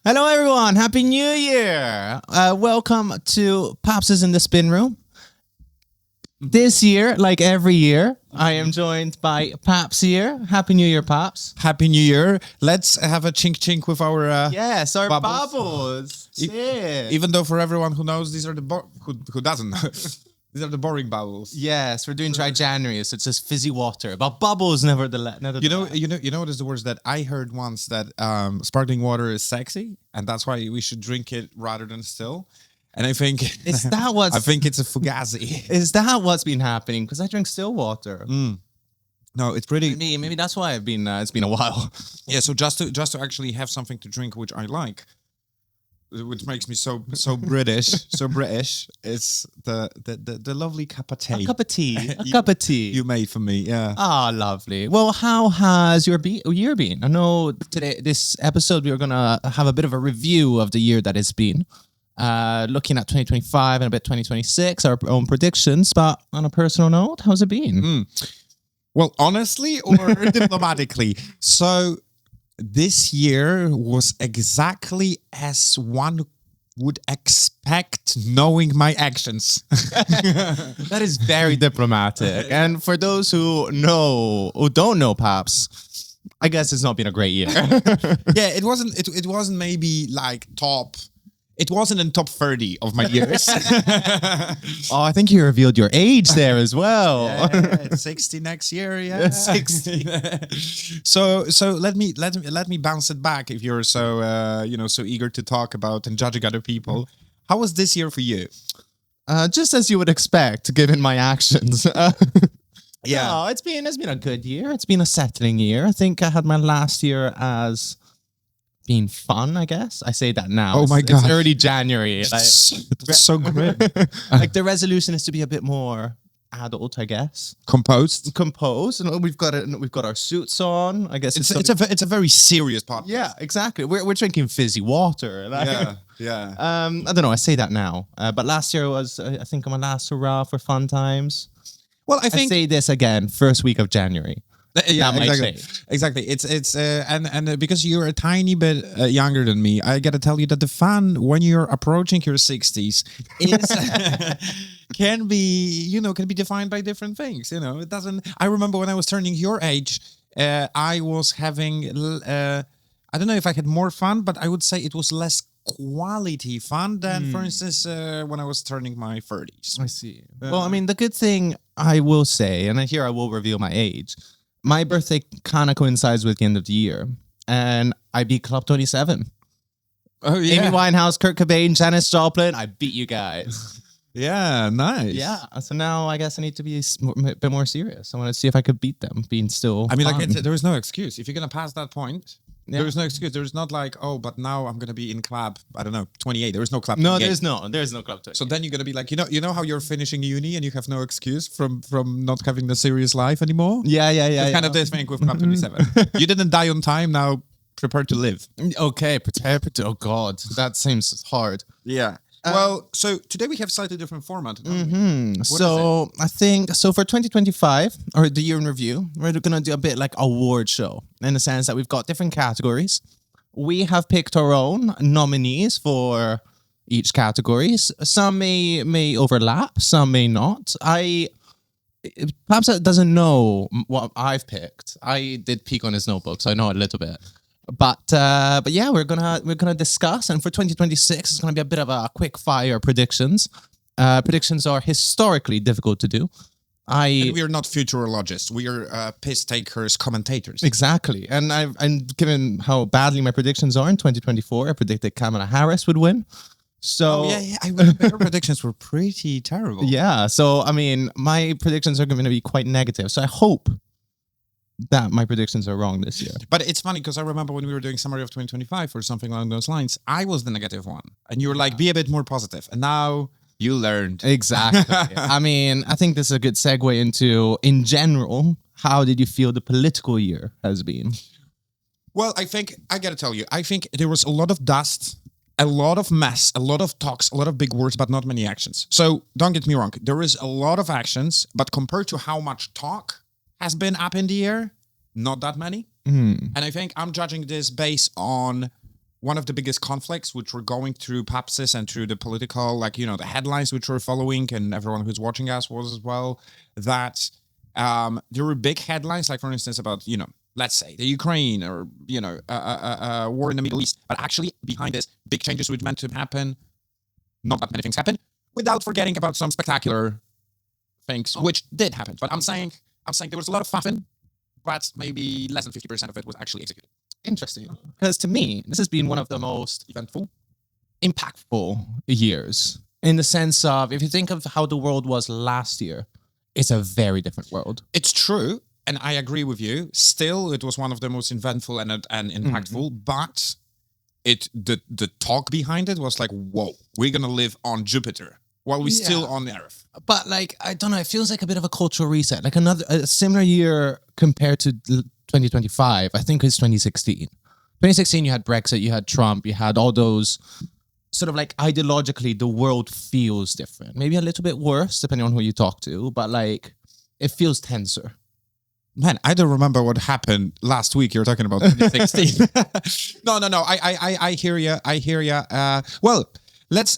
Hello, everyone. Happy New Year. Welcome to Papses in the Spinroom. This year, like every year, I am joined by Paps here. Happy New Year, Paps. Happy New Year. Let's have a chink chink with our Yes, our bubbles. bubbles. Yeah. Even though for everyone who knows, these are the who doesn't know. These are the boring bubbles. Yes, we're doing dry January, so it's just fizzy water, but bubbles nevertheless. You know what is the words that I heard once, that sparkling water is sexy, and that's why we should drink it rather than still. And I think Is that what's I think it's a fugazi. Is that what's been happening? Because I drink still water. No, it's pretty. Maybe that's why I've been. It's been a while. Yeah, so just to actually have something to drink which I like, which makes me so British, so British. It's the lovely cup of tea. A cup of tea. A cup of tea. You made for me, yeah. Ah, lovely. Well, how has your year been? I know this episode, we're going to have a bit of a review of the year that it's been. Looking at 2025 and a bit 2026, our own predictions. But on a personal note, how's it been? Well, honestly or diplomatically? So this year was exactly as one would expect, knowing my actions. That is very diplomatic. And for those who don't know Paps, I guess it's not been a great year. Yeah, it wasn't. It wasn't maybe like top. It wasn't in top 30 of my years. Oh, I think you revealed your age there as well. Yeah, it's 60 next year. Yeah, 60. So let me bounce it back. If you're so so eager to talk about and judging other people, how was this year for you? Just as you would expect, given my actions. Yeah. No, it's been a good year. It's been a settling year. I think I had my last year as being fun, I guess. I say that now. Oh my God. It's early January. It's so grim. Like the resolution is to be a bit more adult, I guess. Composed. And we've got our suits on. I guess It's a very serious podcast. yeah, exactly. We're drinking fizzy water. Like, Yeah. I don't know. I say that now, but last year was, I think, my last hurrah for fun times. Well, I I think say this again, first week of January. yeah, That might exactly. change. Exactly. It's and because you're a tiny bit younger than me, I gotta tell you that the fun when you're approaching your 60s is can be defined by different things. It doesn't. I remember when I was turning your age, I was having I don't know if I had more fun, but I would say it was less quality fun than, for instance, when I was turning my 30s. I see. Well, I mean, the good thing I will say, and here I will reveal my age. My birthday kind of coincides with the end of the year, and I beat Club 27. Oh yeah, Amy Winehouse, Kurt Cobain, Janis Joplin. I beat you guys. yeah, nice. Yeah. So now I guess I need to be a bit more serious. I want to see if I could beat them, being still. I mean, fun. there is no excuse if you're gonna pass that point. Yeah. There is no excuse. There's not like, oh, but now I'm gonna be in club. I don't know, 28. There is no club. No, 28. there's no Club 28. So then you're gonna be like, you know how you're finishing uni and you have no excuse from not having the serious life anymore. yeah. It's kind of this thing with Club 27. You didn't die on time. Now prepare to live. Okay, prepare. Oh God, that seems hard. Yeah. Well, so today we have slightly different format. So I think for 2025 or the year in review, we're gonna do a bit like award show in the sense that we've got different categories. We have picked our own nominees for each categories. Some may overlap, some may not. Perhaps doesn't know what I've picked. I did peek on his notebook, so I know a little bit. But yeah, we're gonna discuss, and for 2026, it's gonna be a bit of a quick fire predictions. Predictions are historically difficult to do. And we are not futurologists. We are piss takers, commentators. Exactly, and given how badly my predictions are in 2024, I predicted Kamala Harris would win. So yeah. I remember your predictions were pretty terrible. yeah, so I mean, my predictions are going to be quite negative. So I hope that my predictions are wrong this year. But it's funny because I remember when we were doing summary of 2025 or something along those lines, I was the negative one, and you were like, "Be a bit more positive." And now you learned. Exactly. I mean, I think this is a good segue into, in general, how did you feel the political year has been? Well, I gotta tell you, I think there was a lot of dust, a lot of mess, a lot of talks, a lot of big words, but not many actions. So don't get me wrong, there is a lot of actions, but compared to how much talk has been up in the air, not that many. Mm. And I think I'm judging this based on one of the biggest conflicts which we're going through Papses and through the political, like, you know, the headlines which we're following, and everyone who's watching us was as well, that there were big headlines, like, for instance, about, you know, let's say the Ukraine or, you know, war in the Middle East. But actually behind this, big changes which meant to happen, not that many things happen, without forgetting about some spectacular things which did happen. But I'm saying there was a lot of faffing, but maybe less than 50% of it was actually executed. Interesting. Because to me, this has been one of the most Eventful. impactful years in the sense of, if you think of how the world was last year, it's a very different world. It's true, and I agree with you. Still, it was one of the most eventful and impactful, but the talk behind it was like, whoa, we're going to live on Jupiter while we're still on Earth. But like, I don't know, it feels like a bit of a cultural reset. Like a similar year compared to 2025, I think it's 2016. 2016, you had Brexit, you had Trump, you had all those sort of like ideologically, the world feels different. Maybe a little bit worse, depending on who you talk to, but like, it feels tenser. Man, I don't remember what happened last week. You're talking about 2016. No. I hear you. Well, let's.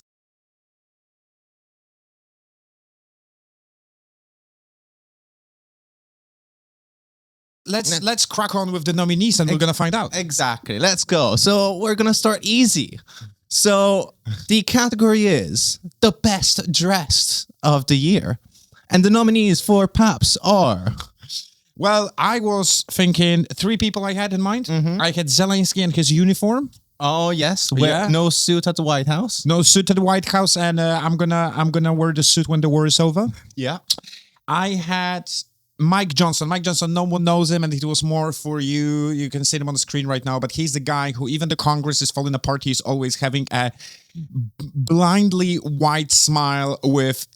Let's crack on with the nominees, and we're gonna find out. Exactly. Let's go. So we're gonna start easy. So the category is the best dressed of the year, and the nominees for Paps are. Well, I was thinking 3 people I had in mind. I had Zelensky and his uniform. Oh yes, Yeah. no suit at the White House. No suit at the White House, and I'm gonna wear the suit when the war is over. Yeah. I had Mike Johnson. Mike Johnson, no one knows him, and it was more for you. You can see him on the screen right now, but he's the guy who, even the Congress is falling apart, he's always having a blindly white smile with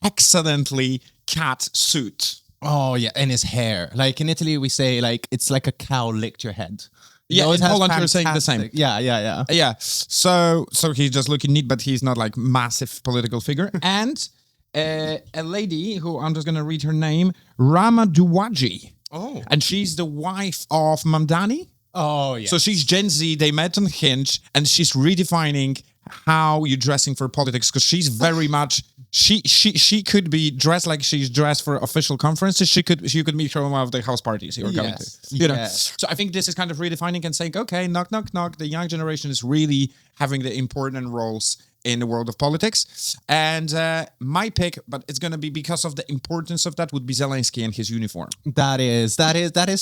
excellently cat suit. Oh yeah, and his hair. Like in Italy, we say like it's like a cow licked your head. Yeah, It in has Poland you're saying the same. fantastic- Yeah. Yeah, so he's just looking neat, but he's not like massive political figure. And a lady who I'm just gonna read her name, Rama Duwaji. Oh. And she's the wife of Mamdani. Oh yeah. So she's Gen Z. They met on Hinge, and she's redefining how you're dressing for politics, because she's very much she could be dressed like she's dressed for official conferences. She could meet her on one of the house parties you're going to. You know. Yes. So I think this is kind of redefining and saying, okay, knock, knock, knock. The young generation is really having the important roles in the world of politics. And my pick, but it's going to be because of the importance of that, would be Zelensky and his uniform. That is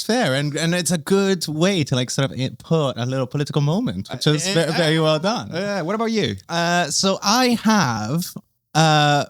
fair, and it's a good way to like sort of put a little political moment, which is very well done. What about you? So I have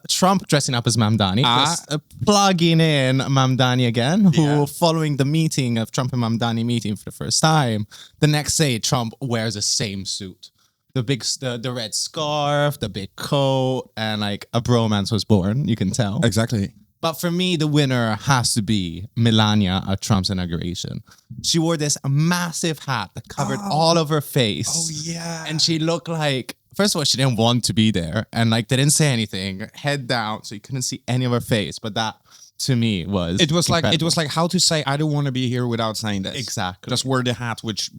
Trump dressing up as Mamdani, just plugging in Mamdani again, who following the meeting of Trump and Mamdani meeting for the first time, the next day Trump wears the same suit. The red scarf, the big coat, and like a bromance was born, you can tell. Exactly. But for me, the winner has to be Melania at Trump's inauguration. She wore this massive hat that covered all of her face. Oh, yeah. And she looked like, first of all, she didn't want to be there. And like, they didn't say anything, head down, so you couldn't see any of her face. But that, to me, was incredible. like how to say, I don't want to be here without saying this. Exactly. Just wear the hat, which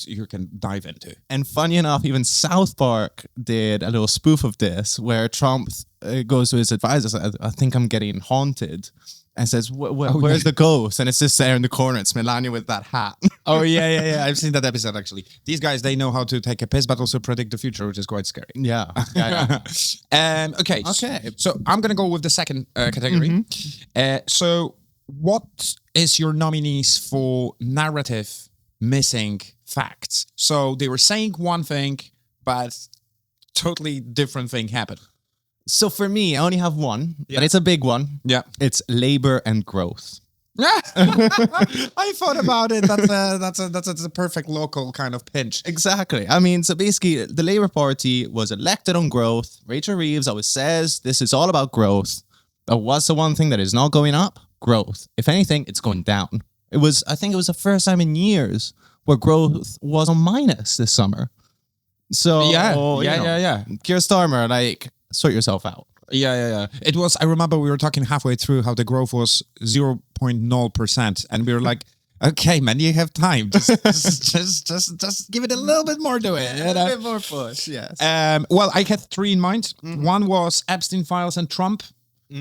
you can dive into. And funny enough, even South Park did a little spoof of this, where Trump goes to his advisor, says, I think I'm getting haunted, and says, where's the ghost? And it's just there in the corner. It's Melania with that hat. Oh, yeah. I've seen that episode, actually. These guys, they know how to take a piss, but also predict the future, which is quite scary. Yeah. Okay. So I'm going to go with the second category. So what is your nominees for narrative missing facts? So they were saying one thing, but totally different thing happened. So for me, I only have one, but it's a big one. Yeah. It's labor and growth. I thought about it. That's a perfect local kind of pinch. Exactly. I mean, so basically, the Labour Party was elected on growth. Rachel Reeves always says this is all about growth. But what's the one thing that is not going up? Growth. If anything, it's going down. I think it was the first time in years where growth was on minus this summer. So Yeah. Keir Starmer, like, sort yourself out. Yeah. It was, I remember we were talking halfway through how the growth was 0.0%. And we were like, Okay, man, you have time. Just give it a little bit more to it. A bit more push, yes. Well, I had three in mind. One was Epstein files and Trump.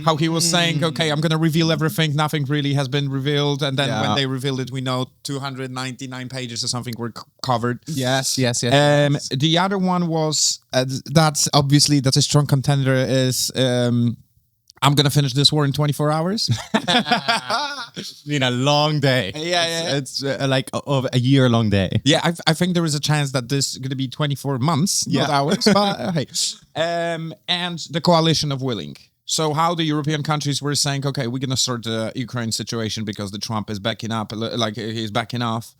How he was saying, okay, I'm going to reveal everything. Nothing really has been revealed. And then when they revealed it, we know 299 pages or something were covered. Yes. The other one was, that's a strong contender, is I'm going to finish this war in 24 hours. A long day. Yeah. It's like of a year-long day. Yeah, I think there is a chance that this is going to be 24 months, not hours. But hey. And the coalition of willing. So how the European countries were saying, okay, we're going to sort the Ukraine situation because the Trump is backing up, like he's backing off.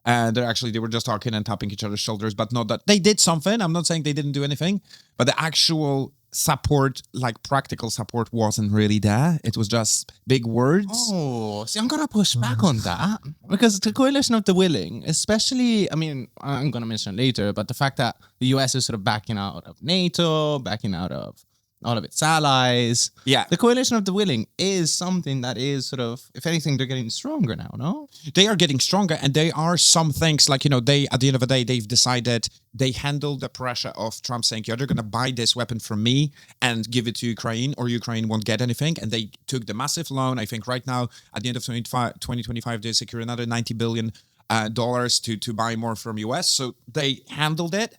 And they were just talking and tapping each other's shoulders, but not that they did something. I'm not saying they didn't do anything, but the actual support, like practical support, wasn't really there. It was just big words. Oh, see, I'm going to push back on that because the coalition of the willing, especially, I mean, I'm going to mention it later, but the fact that the US is sort of backing out of NATO, backing out of all of its allies. Yeah. The coalition of the willing is something that is sort of, if anything, they're getting stronger now, no? They are getting stronger, and they are some things like, they, at the end of the day, they've decided they handle the pressure of Trump saying, you're going to buy this weapon from me and give it to Ukraine, or Ukraine won't get anything. And they took the massive loan. I think right now, at the end of 2025, they secure another $90 billion to buy more from US. So they handled it,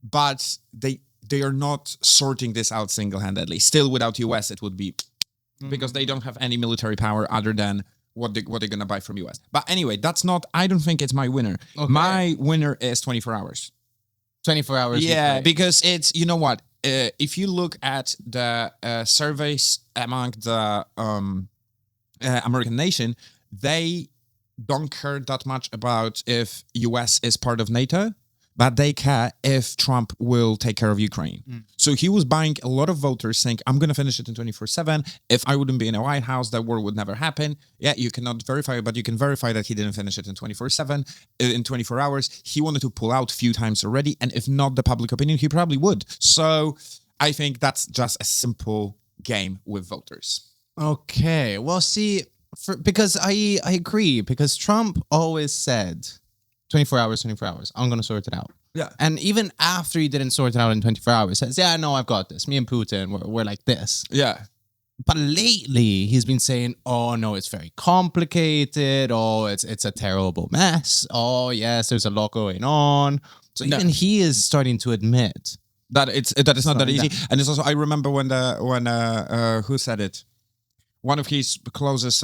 but they are not sorting this out single-handedly. Still, without US, it would be because they don't have any military power other than what they're going to buy from US. But anyway, I don't think it's my winner. Okay. My winner is 24 hours. 24 hours. Yeah, because it's, you know what? If you look at the surveys among the American nation, they don't care that much about if US is part of NATO. But they care if Trump will take care of Ukraine. So he was buying a lot of voters saying, I'm going to finish it in 24/7. If I wouldn't be in the White House, that war would never happen. Yeah, you cannot verify it, but you can verify that he didn't finish it in 24/7, in 24 hours. He wanted to pull out a few times already. And if not the public opinion, he probably would. So I think that's just a simple game with voters. Okay. Well, see, because I agree, because Trump always said, 24 hours, I'm going to sort it out. Yeah. And even after he didn't sort it out in 24 hours, says, yeah, no, I've got this. Me and Putin, we're like this. Yeah. But lately, he's been saying, oh, no, it's very complicated. Oh, it's a terrible mess. Oh, yes, there's a lot going on. So even he is starting to admit that it's not that easy. And it's also, I remember when who said it? One of his closest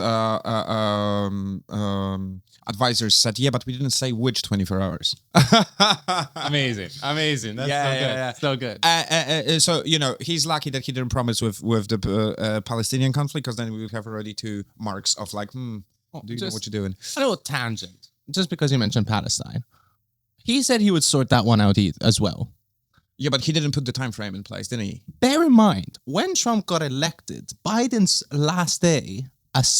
advisors said, yeah, but we didn't say which 24 hours. Amazing. That's so good. So, he's lucky that he didn't promise with the Palestinian conflict, because then we would have already 2 marks of like, do you know what you're doing? A little tangent, just because you mentioned Palestine. He said he would sort that one out as well. Yeah, but he didn't put the time frame in place, didn't he? Bear in mind, when Trump got elected, Biden's last day,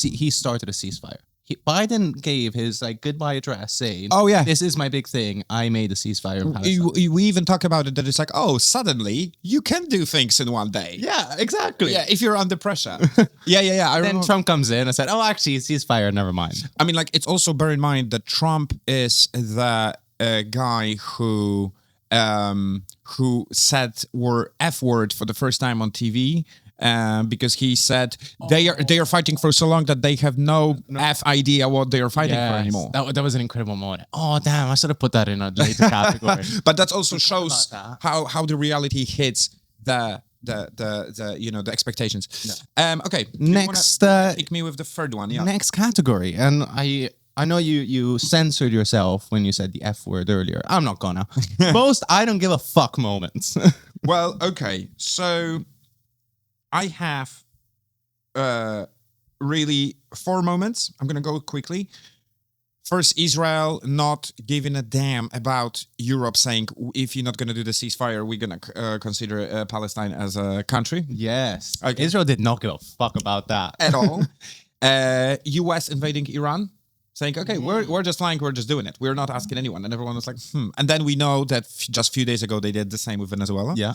he started a ceasefire. Biden gave his goodbye address saying, "Oh yeah, this is my big thing. I made a ceasefire in Palestine." We even talk about it that it's like, oh, suddenly you can do things in one day. Yeah, exactly. Yeah, if you're under pressure. Yeah. I then Trump comes in and said, "Oh, actually, ceasefire. Never mind." I mean, it's also bear in mind that Trump is the guy who said F word for the first time on TV. Because he said they are fighting for so long that they have no F idea what they are fighting for anymore. That was an incredible moment. Oh damn! I should have put that in a later category. But that also shows how the reality hits the expectations. Yeah. Okay. Next, pick me with the third one. Yeah. Next category, and I know you censored yourself when you said the F word earlier. I'm not gonna. Most I don't give a fuck moments. Well, okay, so I have really 4 moments. I'm going to go quickly. First, Israel not giving a damn about Europe saying, if you're not going to do the ceasefire, we're going to consider Palestine as a country. Yes. Okay. Israel did not give a fuck about that. At all. US invading Iran, saying, okay, we're just flying, we're just doing it. We're not asking anyone. And everyone was like, And then we know that just a few days ago, they did the same with Venezuela. Yeah.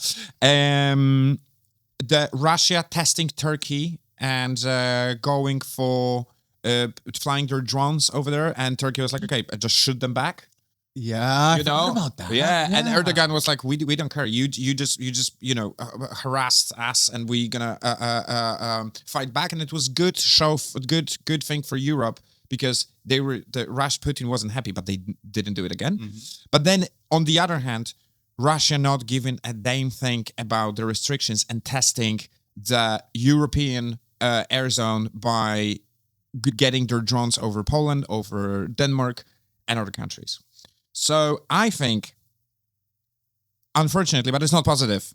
The Russia testing Turkey and going for flying their drones over there, and Turkey was like, okay, just shoot them back. Yeah, You know about that. Yeah, and Erdogan was like, we don't care. You just harassed us, and we gonna fight back. And it was good good thing for Europe, because Putin wasn't happy, but they didn't do it again. But then on the other hand, Russia not giving a damn thing about the restrictions and testing the European air zone by getting their drones over Poland, over Denmark, and other countries. So I think, unfortunately, but it's not positive,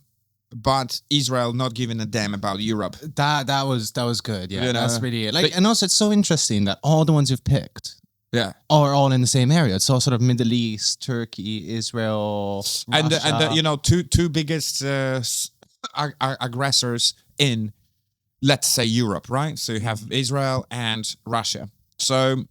but Israel not giving a damn about Europe. That was good. Yeah, You know? that's really it. And also it's so interesting that all the ones you've picked Yeah. are all in the same area. It's all sort of Middle East, Turkey, Israel, Russia. And two biggest aggressors in, let's say, Europe, right? So you have Israel and Russia. So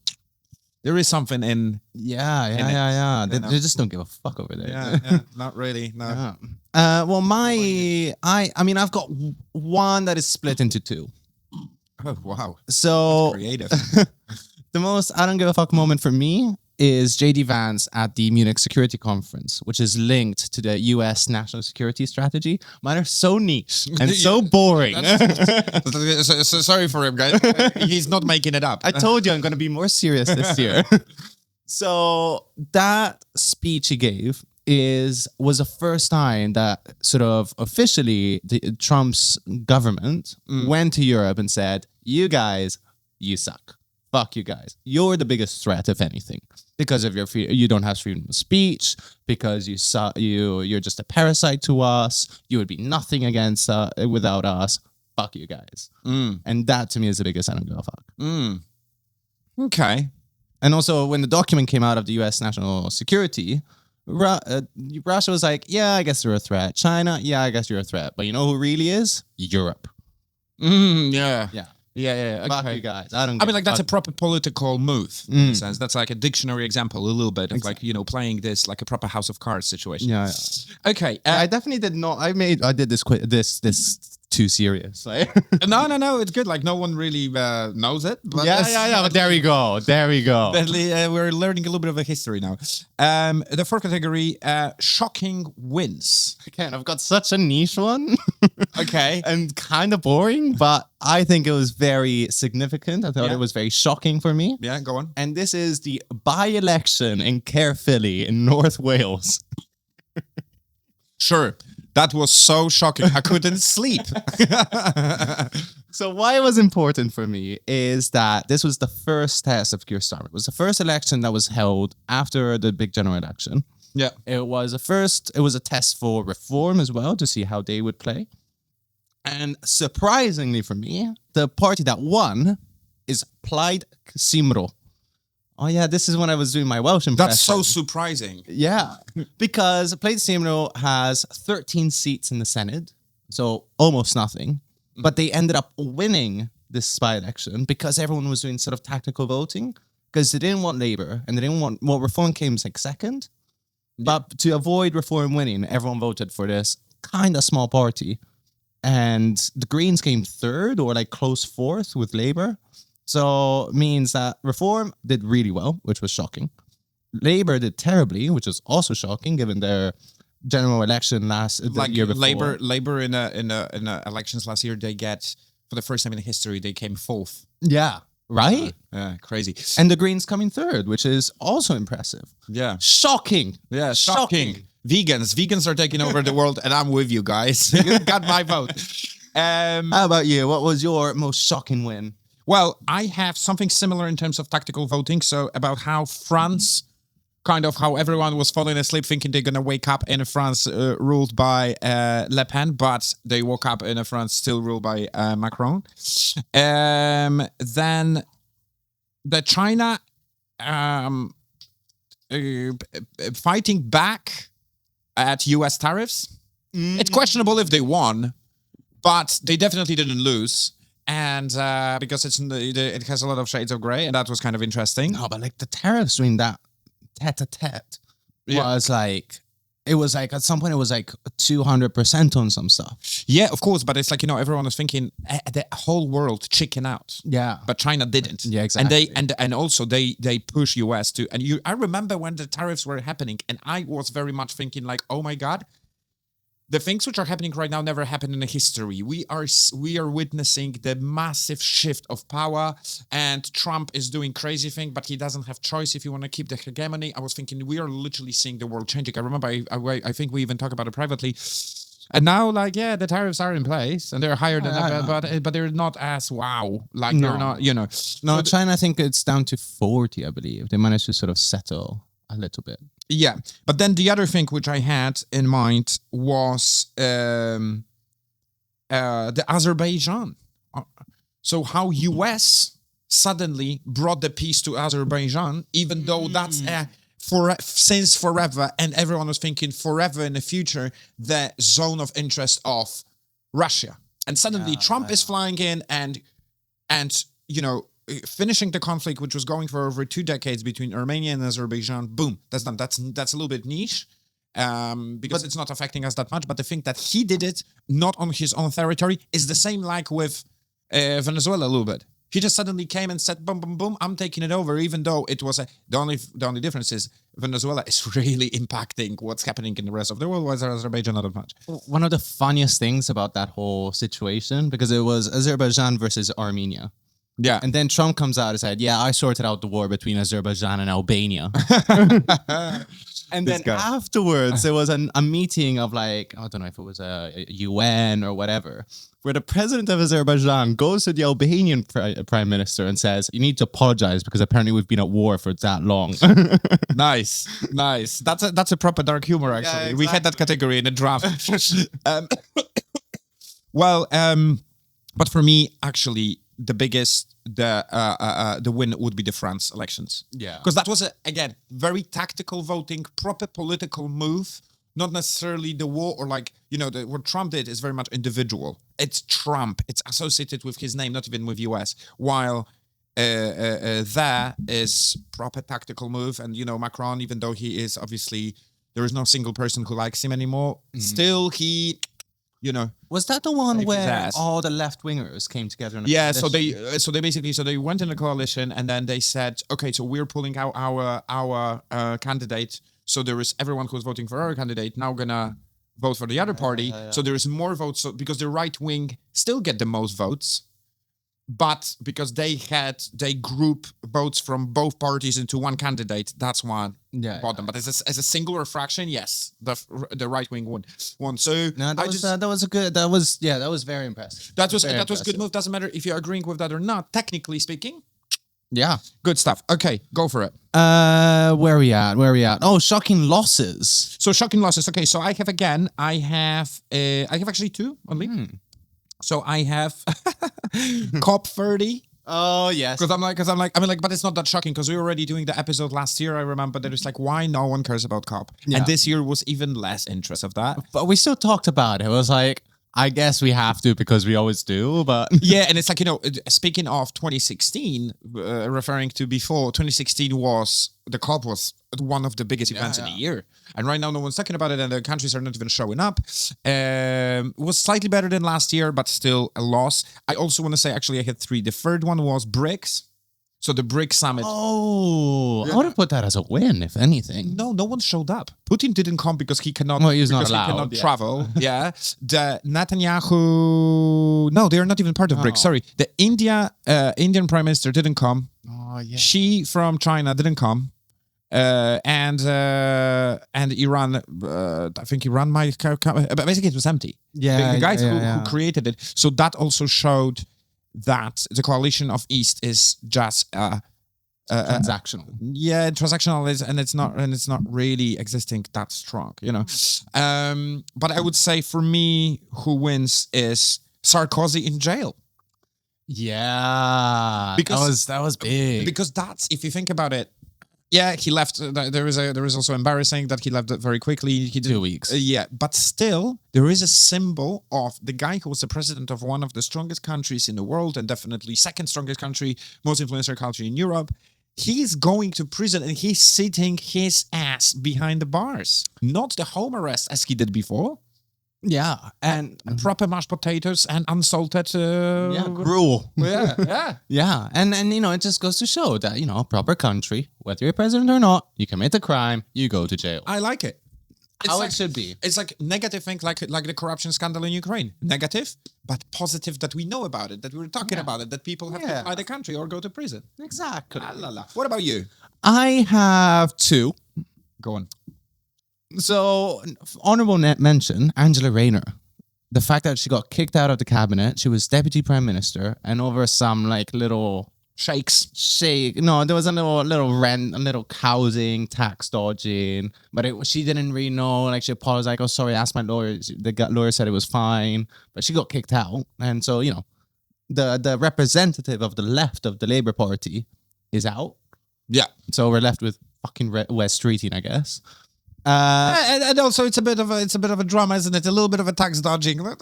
there is something in. Yeah. You know? They just don't give a fuck over there. Yeah, not really. No. Yeah. Well, I've got one that is split into two. Oh wow. So Creative. the most I don't give a fuck moment for me is JD Vance at the Munich Security Conference, which is linked to the US national security strategy. Mine are so niche and so boring. so sorry for him, guys. He's not making it up. I told you I'm going to be more serious this year. So that speech he gave was the first time that sort of officially Trump's government went to Europe and said, you guys, you suck. Fuck you guys. You're the biggest threat, if anything, because of you don't have freedom of speech, because you're just a parasite to us. You would be nothing against without us. Fuck you guys. And that to me is the biggest I don't give a fuck. Okay. And also when the document came out of the US national security, Russia was like, yeah, I guess you're a threat. China, yeah, I guess you're a threat. But you know who really is? Europe. Yeah. Yeah. Yeah. Fuck Okay. you guys. I don't. That's a proper political move in a sense. That's like a dictionary example, a little bit of playing this like a proper House of Cards situation. Yeah. Okay. I definitely did not. I did this too serious. Like, no. It's good. Like no one really knows it. But yeah. But there we go. We're learning a little bit of a history now. The fourth category, shocking wins. Again, I've got such a niche one. Okay. And kind of boring, but I think it was very significant. I thought it was very shocking for me. Yeah, go on. And this is the by-election in Caerphilly in North Wales. Sure. That was so shocking. I couldn't sleep. So why it was important for me is that this was the first test of Keir Starmer. It was the first election that was held after the big general election. Yeah. It was a test for reform as well to see how they would play. And surprisingly for me, the party that won is Plaid Cymru. Oh yeah, this is when I was doing my Welsh impression. That's so surprising. Yeah, because Plaid Cymru has 13 seats in the Senate, so almost nothing. But they ended up winning this by-election because everyone was doing sort of tactical voting, because they didn't want Labour and they didn't want, well, Reform came like second. But to avoid Reform winning, everyone voted for this kind of small party. And the Greens came third or like close fourth with Labour. So means that Reform did really well, which was shocking. Labour did terribly, which was also shocking given their general election the year before. Labour in elections last year, they get, for the first time in history, they came fourth. Yeah. Right? Yeah, crazy. And the Greens coming third, which is also impressive. Yeah. Shocking. Yeah, shocking. Vegans are taking over the world, and I'm with you guys. You got my vote. How about you? What was your most shocking win? Well, I have something similar in terms of tactical voting. So about how France, kind of how everyone was falling asleep thinking they're going to wake up in a France ruled by Le Pen, but they woke up in a France still ruled by Macron. Then the China fighting back at US tariffs. It's questionable if they won, but they definitely didn't lose. And because it has a lot of shades of grey, and that was kind of interesting. No, but like the tariffs doing that tete-a-tete was like it was like at some point it was like 200% on some stuff. Yeah, of course, but it's like, everyone was thinking the whole world chicken out. Yeah. But China didn't. Yeah, exactly. And also they push US to, and I remember when the tariffs were happening, and I was very much thinking like, oh my God, the things which are happening right now never happened in the history. We are witnessing the massive shift of power, and Trump is doing crazy thing, but he doesn't have choice if you want to keep the hegemony. I was thinking we are literally seeing the world changing. I remember I think we even talked about it privately. And now, like, yeah, the tariffs are in place and they're higher than ever, but they're not as wow. Like, they're not, No, So China, I think it's down to 40, I believe. They managed to sort of settle a little bit. yeah. But then the other thing which I had in mind was the Azerbaijan. So how US suddenly brought the peace to Azerbaijan, even though that's since forever, and everyone was thinking forever in the future, the zone of interest of Russia. And suddenly Trump is flying in and finishing the conflict, which was going for over 2 decades between Armenia and Azerbaijan. Boom, that's done. That's a little bit niche. Because it's not affecting us that much. But the thing that he did it not on his own territory is the same like with Venezuela a little bit. He just suddenly came and said, boom, boom, boom, I'm taking it over, even though it was the only difference is Venezuela is really impacting what's happening in the rest of the world, whereas Azerbaijan not as much. One of the funniest things about that whole situation, because it was Azerbaijan versus Armenia. Yeah. And then Trump comes out and said, yeah, I sorted out the war between Azerbaijan and Albania. And then afterwards, there was a meeting of like, I don't know if it was a UN or whatever, where the president of Azerbaijan goes to the Albanian prime minister and says, you need to apologize because apparently we've been at war for that long. Nice. That's a proper dark humor, actually. Yeah, exactly. We had that category in the draft. But for me, actually, the biggest the win would be the France elections. Yeah. Because that was again very tactical voting, proper political move, not necessarily the war or like, what Trump did is very much individual. It's Trump. It's associated with his name, not even with US. While there is proper tactical move, and Macron, even though he is obviously there is no single person who likes him anymore, still he. Was that the one Save his where ass. all the left wingers came together? In a Yeah, coalition? so they went in a coalition, and then they said, okay, so we're pulling out our candidate. So there is everyone who's voting for our candidate now gonna vote for the other party. So there is more votes, because the right wing still get the most votes, but because they group votes from both parties into one candidate, that's why bought them. But as a singular fraction, yes, the right wing won. So No, that was very impressive. That was a good move. Doesn't matter if you're agreeing with that or not. Technically speaking, Yeah. good stuff. Okay, go for it. Where are we at? Oh, shocking losses. So shocking losses. Okay, so I have actually 2 only. So I have COP30. Oh yes. Because but it's not that shocking because we were already doing the episode last year. I remember that it's like, why no one cares about COP? Yeah. And this year was even less interest of that. But we still talked about it. It was like, I guess we have to because we always do, but Yeah, and it's like, speaking of 2016, referring to before, 2016 the COP was one of the biggest events in the year. And right now, no one's talking about it, and the countries are not even showing up. It was slightly better than last year, but still a loss. I also want to say, actually, I had 3. The third one was BRICS. So the BRICS summit. Oh, I would have put that as a win, if anything. No one showed up. Putin didn't come because he cannot. Well, he's not because allowed, He cannot yeah. travel. Yeah. The Netanyahu. No, they are not even part of BRICS. Sorry. The Indian Prime Minister didn't come. Oh yeah. She from China didn't come. And Iran. I think Iran might come. But basically, it was empty. Yeah. The guys who created it. So that also showed that the coalition of East is just Transactional. transactional and it's not really existing that strong, but I would say for me, who wins is Sarkozy in jail. Yeah, Because- that was big. Because that's, if you think about it, yeah, he left. There is also embarrassing that he left very quickly. He did 2 weeks. Yeah, but still, there is a symbol of the guy who was the president of one of the strongest countries in the world, and definitely second strongest country, most influential country in Europe. he's going to prison and he's sitting his ass behind the bars. Not the home arrest as he did before. Yeah, and Proper mashed potatoes and unsalted. gruel. Yeah. Yeah, and it just goes to show that proper country, whether you're president or not, you commit a crime, you go to jail. I like it. How it should be. It's like negative things like the corruption scandal in Ukraine. Negative, but positive that we know about it, that we're talking about it, that people have to fly the country or go to prison. Exactly. What about you? I have two. Go on. So, honorable mention, Angela Rayner. The fact that she got kicked out of the cabinet, she was deputy prime minister, and over some little shake. No, there was a little rent, a little housing, tax dodging, but she didn't really know. She apologized, like, oh, sorry, I asked my lawyer. The lawyer said it was fine, but she got kicked out. And so, the representative of the left of the Labour Party is out. Yeah. So we're left with fucking West Streeting, I guess. And also it's a bit of a drama, isn't it? A little bit of a tax dodging. It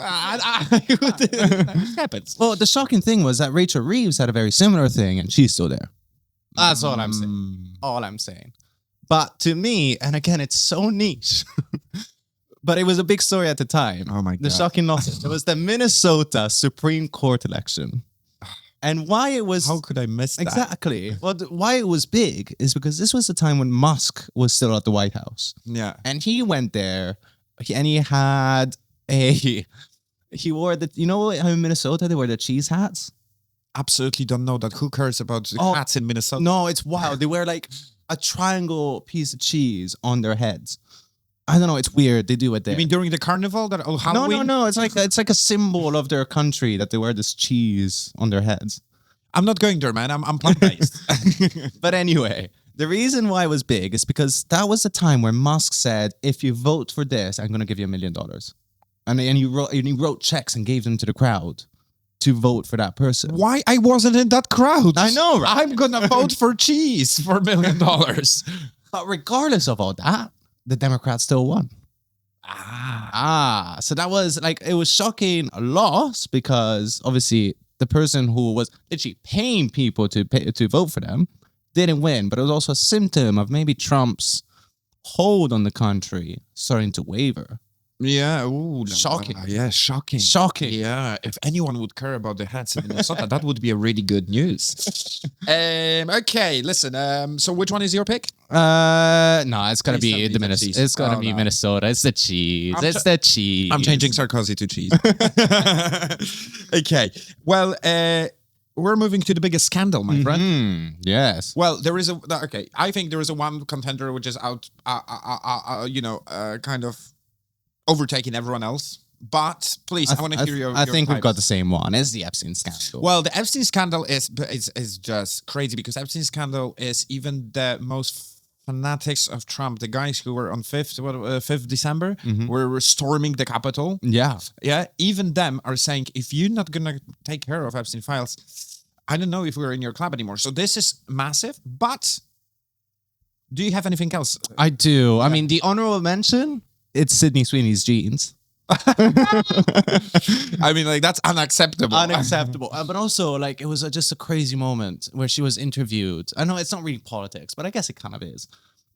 happens. Well, the shocking thing was that Rachel Reeves had a very similar thing, and she's still there. That's all I'm saying. All I'm saying. But to me, and again, it's so niche, but it was a big story at the time. Oh my God. The shocking loss. It was the Minnesota Supreme Court election. And why it was... How could I miss that? Exactly. Well, why it was big is because this was the time when Musk was still at the White House. Yeah. And he went there, and he had he wore the... You know how in Minnesota they wear the cheese hats? Absolutely don't know that. Who cares about hats in Minnesota? No, it's wild. They wear a triangle piece of cheese on their heads. I don't know. It's weird. They do it there. You mean during the carnival? Halloween? No. It's like a symbol of their country that they wear this cheese on their heads. I'm not going there, man. I'm plant-based. But anyway, the reason why it was big is because that was the time where Musk said, if you vote for this, I'm going to give you $1 million. And he wrote checks and gave them to the crowd to vote for that person. Why I wasn't in that crowd? I know, right? I'm going to vote for cheese for $1 million. But regardless of all that, the Democrats still won. So that was it was shocking loss because obviously the person who was literally paying people to vote for them didn't win, but it was also a symptom of maybe Trump's hold on the country starting to waver. Yeah. Ooh, shocking. Yeah, shocking. Shocking. Yeah. If anyone would care about the hats in Minnesota, that would be a really good news. Okay, listen. So which one is your pick? No, it's gonna be the Minnesota. It's gonna be Minnesota. It's the cheese. It's the cheese. I'm changing sarcasm to cheese. Okay. Well, we're moving to the biggest scandal, my friend. Yes. Well, there is I think there is a one contender which is out. Kind of overtaking everyone else. But please, I want to hear your. I think we've vibes. got the same one. It's the Epstein scandal. Well, the Epstein scandal is just crazy because Epstein scandal is even the most fanatics of Trump, the guys who were on 5th December, were storming the Capitol. Yeah. Yeah. Even them are saying, if you're not going to take care of Epstein files, I don't know if we're in your club anymore. So this is massive. But do you have anything else? I do. I mean, the honorable mention, it's Sydney Sweeney's jeans. I mean, that's unacceptable. Unacceptable. But also, it was just a crazy moment where she was interviewed. I know it's not really politics, but I guess it kind of is.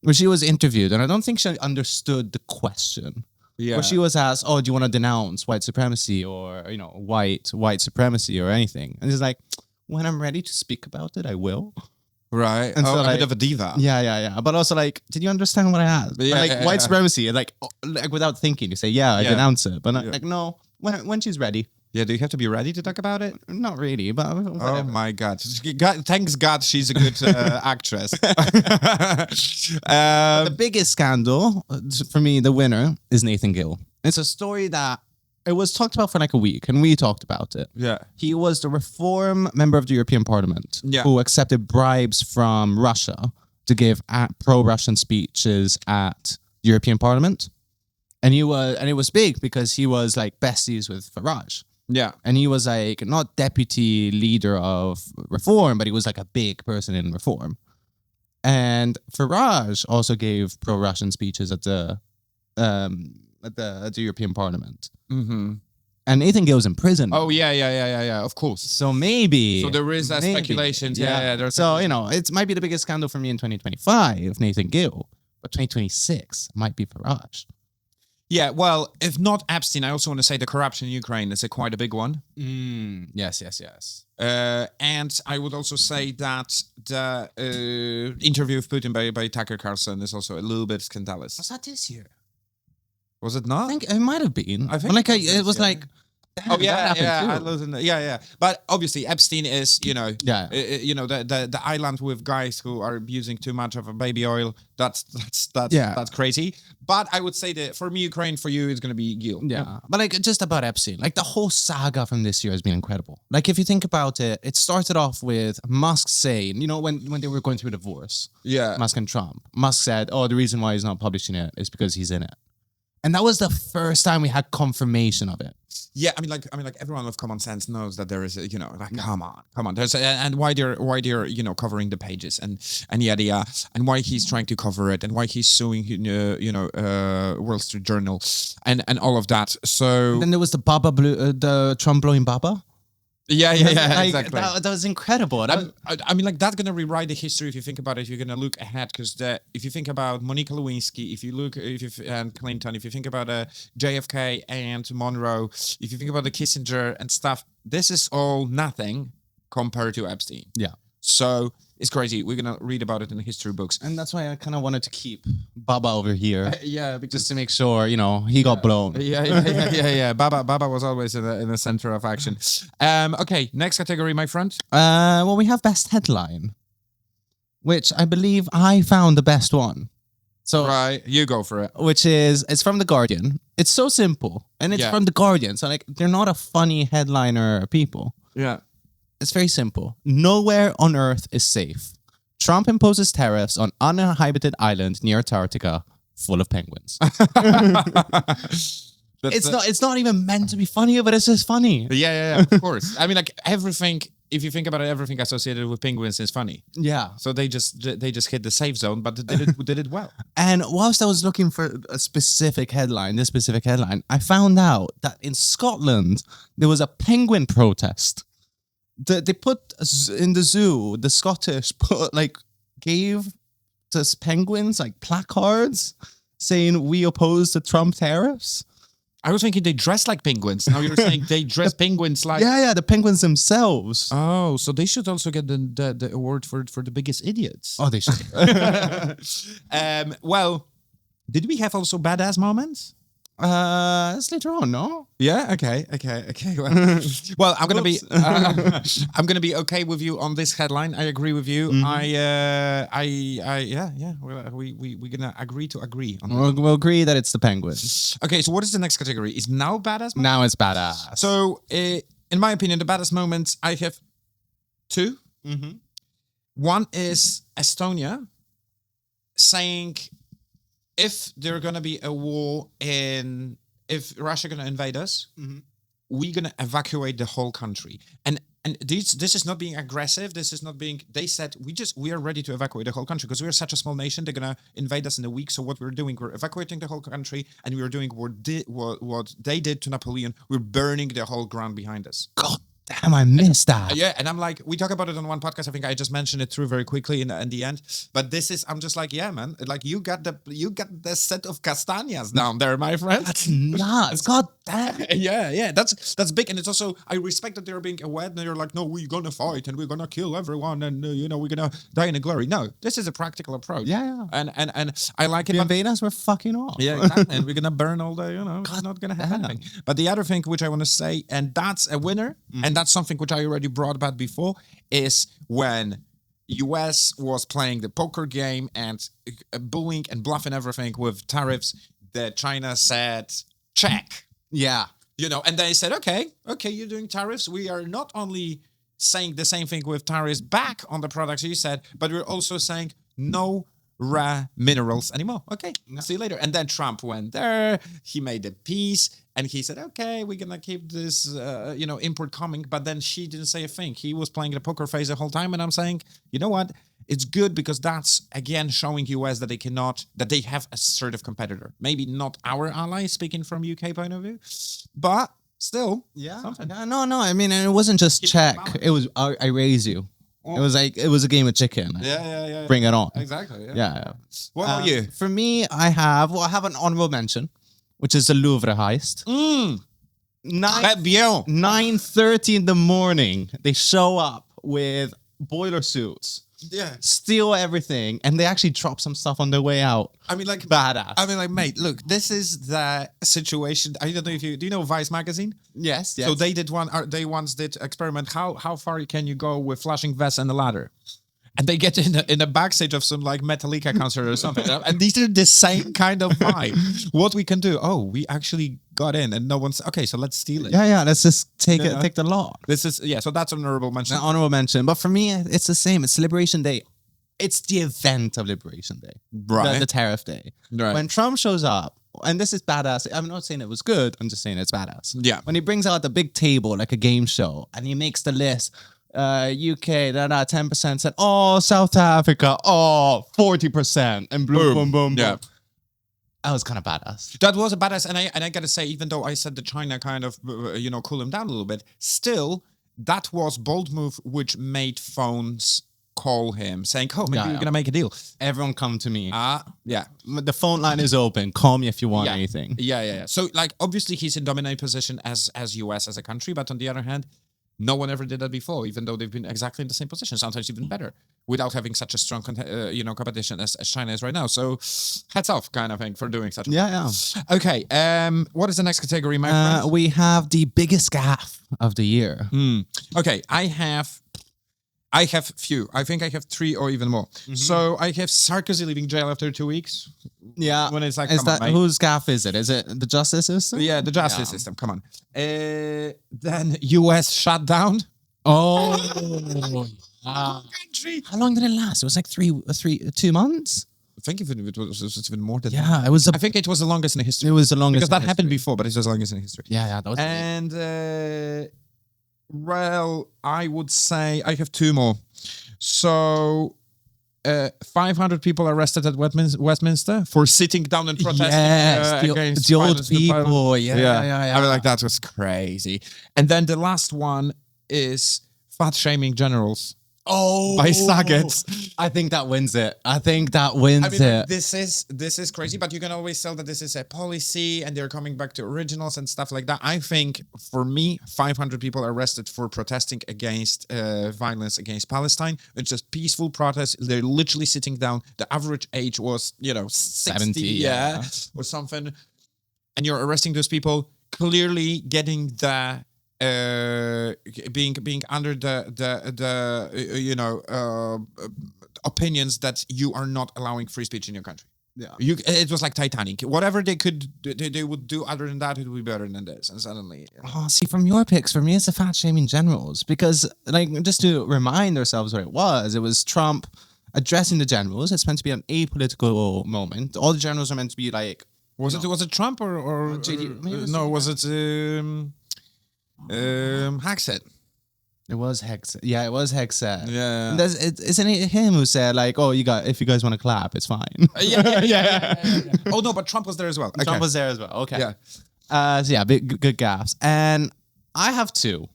Where she was interviewed, and I don't think she understood the question. Yeah. Where she was asked, "Oh, do you want to denounce white supremacy or white supremacy or anything?" And she's like, "When I'm ready to speak about it, I will." Right. And so, a bit of a diva. Yeah. But also, did you understand what I asked? Yeah, white supremacy, without thinking, you say, I denounce it. But no, when she's ready. Yeah, do you have to be ready to talk about it? Not really, but whatever. Oh my God. Thanks God she's a good actress. The biggest scandal, for me, the winner, is Nathan Gill. It's a story that it was talked about for a week, and we talked about it. Yeah. He was the Reform member of the European Parliament who accepted bribes from Russia to give pro-Russian speeches at the European Parliament. And it was big because he was besties with Farage. Yeah. And he was not deputy leader of Reform, but he was a big person in Reform. And Farage also gave pro-Russian speeches at the European Parliament. Mm-hmm. And Nathan Gill's in prison. Oh yeah. Of course. So maybe. So there is that maybe. speculation. Yeah. There's so, it might be the biggest scandal for me in 2025, Nathan Gill. But 2026 might be Farage. Yeah, well, if not Epstein, I also want to say the corruption in Ukraine is quite a big one. Yes. And I would also say that the interview of Putin by Tucker Carlson is also a little bit scandalous. Was that this year? Was it not? I think it might have been. I think like it was it was like. Oh yeah, that yeah. But obviously Epstein is, Yeah. The island with guys who are abusing too much of a baby oil. That's crazy. But I would say that for me, Ukraine, for you, it's gonna be Gil. Yeah, but like just about Epstein, like the whole saga from this year has been incredible. Like if you think about it, it started off with Musk saying, when they were going through a divorce, Musk and Trump. Musk said, "Oh, the reason why he's not publishing it is because he's in it," and that was the first time we had confirmation of it. Yeah, I mean, like everyone with common sense knows that there is, come on. There's and why they're covering the pages and yada, and why he's trying to cover it and why he's suing, Wall Street Journal and all of that. So And then there was the Trump blowing Baba. Yeah, Like, exactly. That was incredible. I mean, like that's gonna rewrite the history if you think about it. You're gonna look ahead because if you think about Monica Lewinsky, and Clinton, if you think about JFK and Monroe, if you think about the Kissinger and stuff, this is all nothing compared to Epstein. Yeah. So it's crazy. We're gonna read about it in the history books. And that's why I kind of wanted to keep Baba over here. Yeah, Just to make sure, he got blown. Yeah. Baba was always in the center of action. Okay, next category, my friend. Well, we have best headline, which I believe I found the best one. So, Right, you go for it. it's from The Guardian. It's so simple. And it's from The Guardian. So, like, they're not a funny headliner people. Yeah. It's very simple. Nowhere on Earth is safe. Trump imposes tariffs on uninhabited island near Antarctica full of penguins. It's not even meant to be funny, but it's just funny. Yeah, of course. I mean, like everything. If you think about it, everything associated with penguins is funny. Yeah. So they just hit the safe zone, but did it well. And whilst I was looking for this specific headline, I found out that in Scotland there was a penguin protest. They put in the zoo, the Scottish gave to penguins like placards saying we oppose the Trump tariffs. I was thinking they dress like penguins. Now you're saying they dress penguins like... Yeah, the penguins themselves. Oh, so they should also get the award for the biggest idiots. Oh, they should. Well, did we have also badass moments? It's later on, no? Yeah. Okay. Well, I'm gonna be okay with you on this headline. I agree with you. We're gonna agree to agree on that. We'll agree that it's the penguins. Okay. So what is the next category? Is now badass? Now it's badass. So, in my opinion, the baddest moments I have two. Mm-hmm. One is Estonia saying, if there's gonna be a war if Russia gonna invade us, we're gonna evacuate the whole country. And this is not being aggressive. This is not being. They said we are ready to evacuate the whole country because we are such a small nation. They're gonna invade us in a week. So what we're doing, we're evacuating the whole country, and we are doing what they did to Napoleon. We're burning the whole ground behind us. God damn, I missed that. Yeah, and I'm like, we talk about it on one podcast. I think I just mentioned it through very quickly in the end. But I'm just like, yeah, man. Like you got the set of castañas down there, my friend. That's nuts. God damn. Yeah. That's big, and it's also I respect that they're being aware. And they're like, no, we're gonna fight and we're gonna kill everyone, and we're gonna die in the glory. No, this is a practical approach. Yeah. And I like it. If they invade us, we're fucking off. Yeah, exactly. And we're gonna burn all the. It's not gonna happen. Anything. But the other thing which I want to say, and that's a winner, and that's something which I already brought about before, is when US was playing the poker game and bullying and bluffing everything with tariffs, that China said, check. Yeah. And they said, okay, you're doing tariffs. We are not only saying the same thing with tariffs back on the products you said, but we're also saying no rare minerals anymore. Okay, see you later. And then Trump went there. He made a peace, and he said, okay, we're gonna keep this, import coming. But then she didn't say a thing. He was playing the poker face the whole time, and I'm saying, you know what? It's good because that's again showing US that that they have a assertive competitor. Maybe not our ally, speaking from UK point of view, but Still, Yeah. something. No. I mean, and it wasn't just check. It was I raise you. It was like it was a game of chicken. Yeah. Bring it on. Exactly. Yeah. What about you? For me, I have an honorable mention, which is the Louvre heist. Très bien. 9:30 in the morning, they show up with boiler suits, steal everything, and they actually drop some stuff on their way out. I mean, like, badass. mate, look, this is the situation. I don't know if do you know Vice magazine? Yes. So they once did experiment. How far can you go with flashing vests and a ladder? And they get in the backstage of some like Metallica concert or something. And these are the same kind of vibe. What we can do? Oh, we actually got in, and no one's okay. So let's steal it. Yeah. Let's just take the lot. This is So that's an honorable mention. An honorable mention, but for me, it's the same. It's Liberation Day. It's the event of Liberation Day, Right. The tariff day. Right. When Trump shows up, and this is badass. I'm not saying it was good. I'm just saying it's badass. Yeah. When he brings out the big table like a game show, and he makes the list. UK, 10% said, oh, South Africa, 40%, and boom. Yeah. That was kind of badass. That was a badass, and I gotta say, even though I said that China kind of cool him down a little bit, still that was bold move which made phones call him saying, "Oh, maybe we're gonna make a deal." Everyone come to me. Yeah. The phone line is open. Call me if you want anything. Yeah. So like, obviously, he's in dominant position as US as a country, but on the other hand, no one ever did that before, even though they've been exactly in the same position, sometimes even better, without having such a strong, competition as China is right now. So, hats off, kind of thing, for doing such. Yeah. Okay. What is the next category, my friend? We have the biggest gaffe of the year. Okay, I have few. I think I have 3 or even more. So I have Sarkozy leaving jail after 2 weeks. Yeah. When it's like, is come on, that mate. whose gaffe is it? Is it the justice system? Yeah, the justice system. Come on. Then US shut down. Oh. Country. How long did it last? It was like 2 months. I think if it was even more than that. Yeah, it was. I think it was the longest in history. It was the longest because that in happened history. before, but it was the longest in history. Yeah, that was. And well, I would say I have 2 more. So 500 people arrested at Westminster for sitting down and protesting against the old violence to people. Yeah. I mean, like, that was crazy. And then the last one is fat shaming generals. Oh, by Saget. I think that wins it. I mean, it. This is crazy, but you can always tell that this is a policy and they're coming back to originals and stuff like that. I think, for me, 500 people arrested for protesting against violence against Palestine. It's just peaceful protest. They're literally sitting down. The average age was, 60, 70, or something. And you're arresting those people, clearly getting the being under the opinions that you are not allowing free speech in your country. Yeah, it was like Titanic. Whatever they would do other than that, it would be better than this. And suddenly, see, from your picks, for me, it's the fat shaming generals, because, like, just to remind ourselves what it was Trump addressing the generals. It's meant to be an apolitical moment. All the generals are meant to be like. Was it Trump or JD? No, was it Hackset? It was Hegseth. Yeah, it was Hegseth. Yeah. And isn't it him who said, like, oh, if you guys want to clap, it's fine. Yeah. Oh no, but Trump was there as well. Okay. Trump was there as well. Okay. Yeah. So yeah, good gaffes. And I have 2.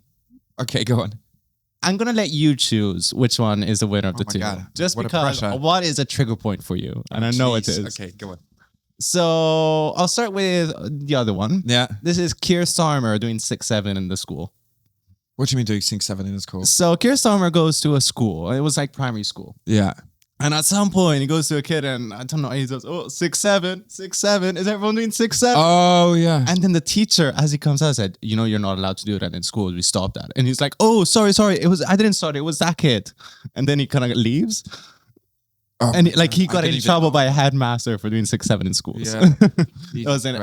Okay, go on. I'm gonna let you choose which one is the winner of the my 2. God. Just What a because pressure. what is a trigger point for you? And I know it Jeez. is. Okay, go on. So I'll start with the other one. Yeah. This is Keir Starmer doing 6-7 in the school. What do you mean doing 6-7 in school? So Keir Starmer goes to a school. It was like primary school. Yeah. And at some point, he goes to a kid and I don't know, he goes, 6-7, 6-7. Is everyone doing 6-7? Oh, yeah. And then the teacher, as he comes out, said, you're not allowed to do that in school. We stopped that. And he's like, oh, sorry. I didn't start it. It was that kid. And then he kind of leaves. Oh, and he got in trouble by a headmaster for doing 6-7 in schools. Yeah. It was an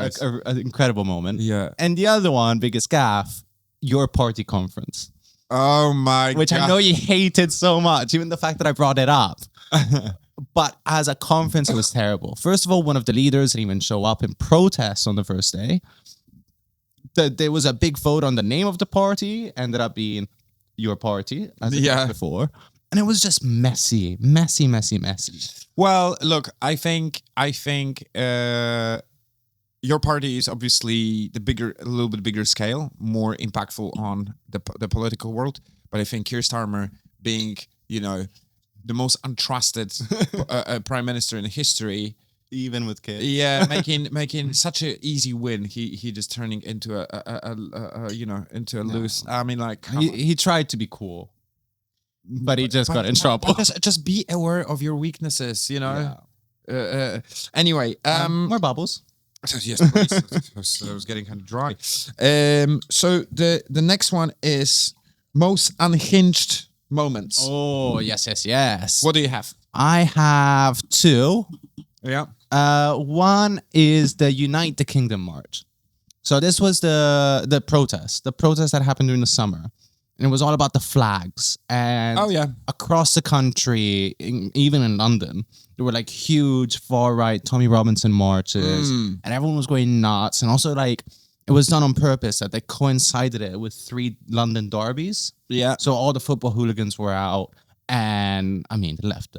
incredible moment. Yeah. And the other one, biggest gaffe, your party conference. Oh my Which God. I know you hated so much, even the fact that I brought it up. But as a conference, it was terrible. First of all, one of the leaders didn't even show up in protest on the first day. There was a big vote on the name of the party, ended up being your party, as it was before. And it was just messy. Well, look, I think your party is obviously a little bit bigger scale, more impactful on the political world. But I think Keir Starmer being, the most untrusted prime minister in history, Even with kids. yeah, making such an easy win. He just turning into a loose. I mean, like He tried to be cool, but he just got in trouble. Just be aware of your weaknesses. Anyway, More bubbles. yes, please. I was getting kind of dry. So the next one is most unhinged moments. Oh, yes. What do you have? I have two. Yeah. One is the Unite the Kingdom March. So this was the protest that happened during the summer. And it was all about the flags. And across the country, even in London, there were like huge far-right Tommy Robinson marches. And everyone was going nuts. And also like, it was done on purpose that they coincided it with 3 London derbies. Yeah. So all the football hooligans were out. And I mean, they left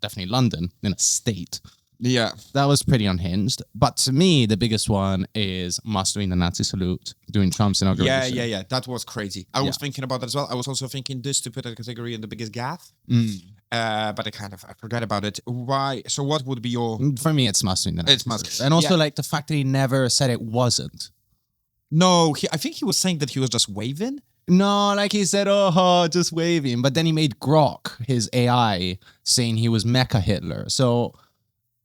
definitely London in a state. Yeah. That was pretty unhinged. But to me, the biggest one is Musk doing the Nazi salute during Trump's inauguration. Yeah. That was crazy. I was thinking about that as well. I was also thinking this to put a category in the biggest gaffe. But I forgot about it. Why? So what would be your... For me, it's Musk doing the Nazi It's Musk. salute. And also like the fact that he never said it wasn't. No, I think he was saying that he was just waving. No, like he said, oh, just waving. But then he made Grok, his AI, saying he was Mecha Hitler. So...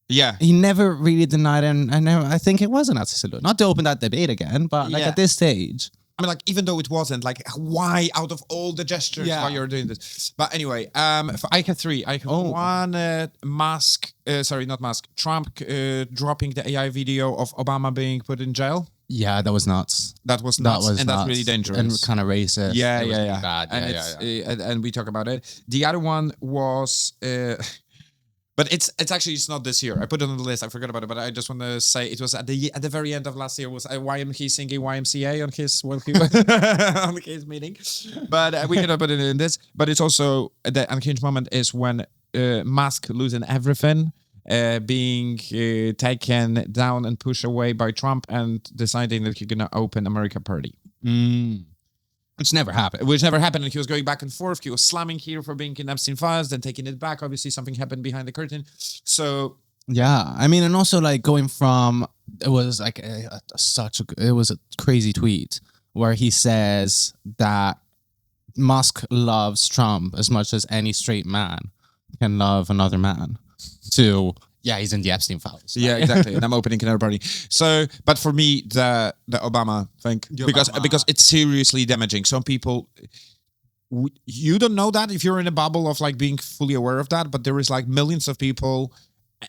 Yeah. He never really denied it, and I think it was a Nazi salute. Not to open that debate again, but like at this stage. I mean, like, even though it wasn't, like, why out of all the gestures why you're doing this? But anyway, I have 3. I have one, Trump dropping the AI video of Obama being put in jail. Yeah, that was nuts. That was nuts. That's really dangerous. And kind of racist. Yeah. Bad. And we talk about it. The other one was... But it's not this year. I put it on the list. I forgot about it, but I just want to say it was at the very end of last year. Was he singing YMCA on his on his meeting? But we cannot put it in this. But it's also the unhinged moment is when Musk losing everything, being taken down and pushed away by Trump, and deciding that he's gonna open America Party. Which never happened. And he was going back and forth. He was slamming here for being in Epstein files, then taking it back. Obviously, something happened behind the curtain. So yeah, I mean, and also like going from it was like it was a crazy tweet where he says that Musk loves Trump as much as any straight man can love another man. To he's in the Epstein files. Yeah, exactly. And I'm opening another party. So, but for me, the Obama thing, because it's seriously damaging. Some people, you don't know that if you're in a bubble of like being fully aware of that, but there is like millions of people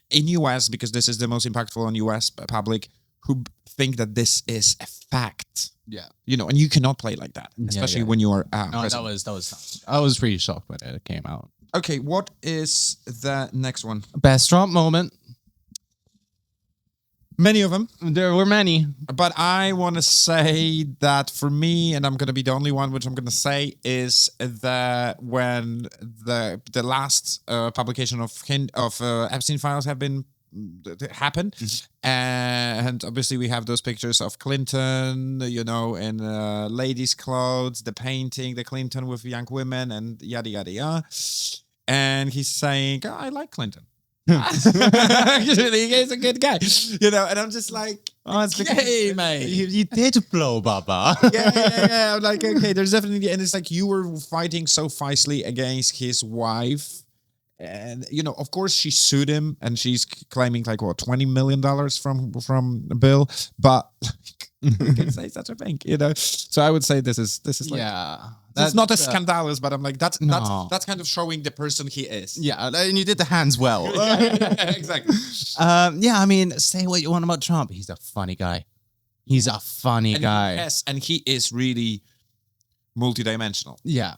in US, because this is the most impactful on US public, who think that this is a fact. Yeah. And you cannot play like that, especially when you are that was I was pretty shocked when it came out. Okay, what is the next one? Best Trump moment. Many of them. There were many. But I want to say that for me, and I'm going to be the only one which I'm going to say, is when the last publication of Epstein files have been happened. And obviously we have those pictures of Clinton, in ladies' clothes, the painting, the Clinton with young women, and yada, yada, yada. And he's saying, I like Clinton. Actually, he's a good guy. And I'm just like, okay, mate. You did blow, Baba. yeah. I'm like, okay, there's definitely, and it's like you were fighting so fiercely against his wife. And, of course, she sued him, and she's claiming like $20 million from Bill, but you can say such a thing, So I would say this is like, it's not as scandalous, but I'm like that's kind of showing the person he is. Yeah, and you did the hands well. Exactly. I mean, say what you want about Trump, he's a funny guy. He's a funny guy. Yes, and he is really multidimensional. Yeah.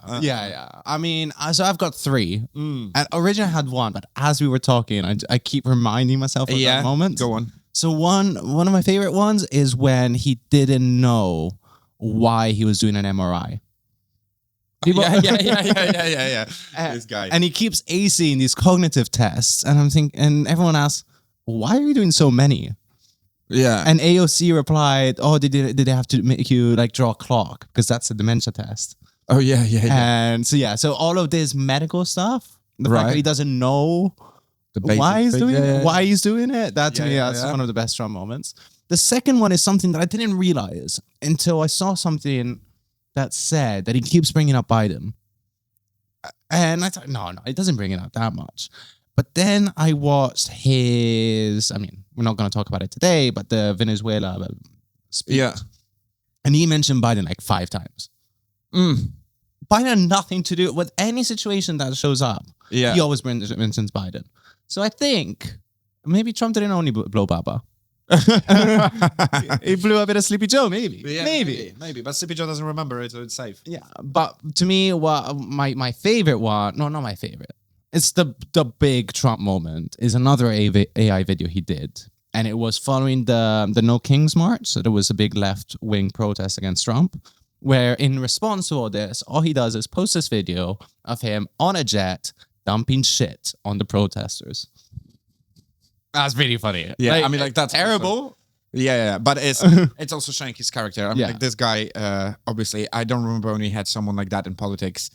I mean, so I've got 3. And originally I had 1, but as we were talking, I keep reminding myself of that moment. Go on. So one of my favorite ones is when he didn't know why he was doing an MRI. Yeah. This guy. And he keeps acing these cognitive tests. And I'm thinking, and everyone asks, why are you doing so many? Yeah. And AOC replied, "Oh, did they have to make you like draw a clock because that's a dementia test?" Oh yeah. And so all of this medical stuff, the fact Right. that he doesn't know The why he's basic doing thing, it, yeah. why he's doing it. That to Yeah, me, yeah, that's yeah. one of the best Trump moments. The second one is something that I didn't realize until I saw something that said that he keeps bringing up Biden. And I thought, no, it doesn't bring it up that much. But then I watched his, I mean, we're not going to talk about it today, but the Venezuela speech. Yeah. And he mentioned Biden like 5 times. Biden had nothing to do with any situation that shows up. Yeah. He always mentions Biden. So I think maybe Trump didn't only blow Baba. He blew a bit of Sleepy Joe, maybe. Yeah, maybe. But Sleepy Joe doesn't remember it, so it's safe. Yeah, but to me, what my favorite one, no, not my favorite. It's the big Trump moment is another AI video he did. And it was following the No Kings March. So there was a big left-wing protest against Trump, where in response to all this, all he does is post this video of him on a jet dumping shit on the protesters. That's really funny. Yeah, I mean, like, that's terrible. Yeah, but it's also showing his character. I mean, Yeah. like, this guy, obviously, I don't remember when he had someone like that in politics.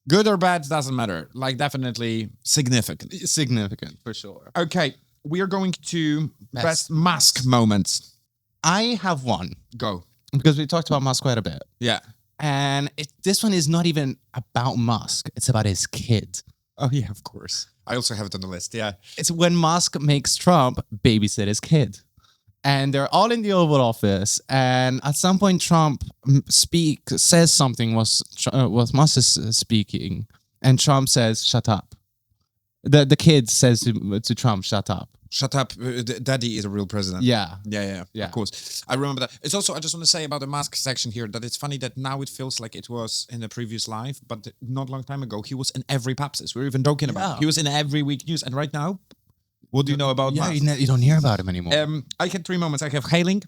Good or bad, doesn't matter. Like, definitely significant. Significant, for sure. Okay, we are going to Best best mask moments. I have one, Go. because we talked about Musk quite a bit. Yeah. And this one is not even about Musk. It's about his kid. Oh, yeah, of course. I also have it on the list, yeah. It's when Musk makes Trump babysit his kid. And they're all in the Oval Office. And at some point, Trump says something was Musk is speaking. And Trump says, "Shut up." The kid says to Trump, "Shut up." Shut up. Daddy is a real president. Yeah. Yeah, of course. I remember that. It's also, I just want to say about the mask section here, that it's funny that now it feels like it was in the previous life, but not a long time ago, he was in every Papses. We were even joking about it. He was in every week news. And right now, what do you know about Yeah, masks? you don't hear about him anymore. I had 3 moments. I have hailing.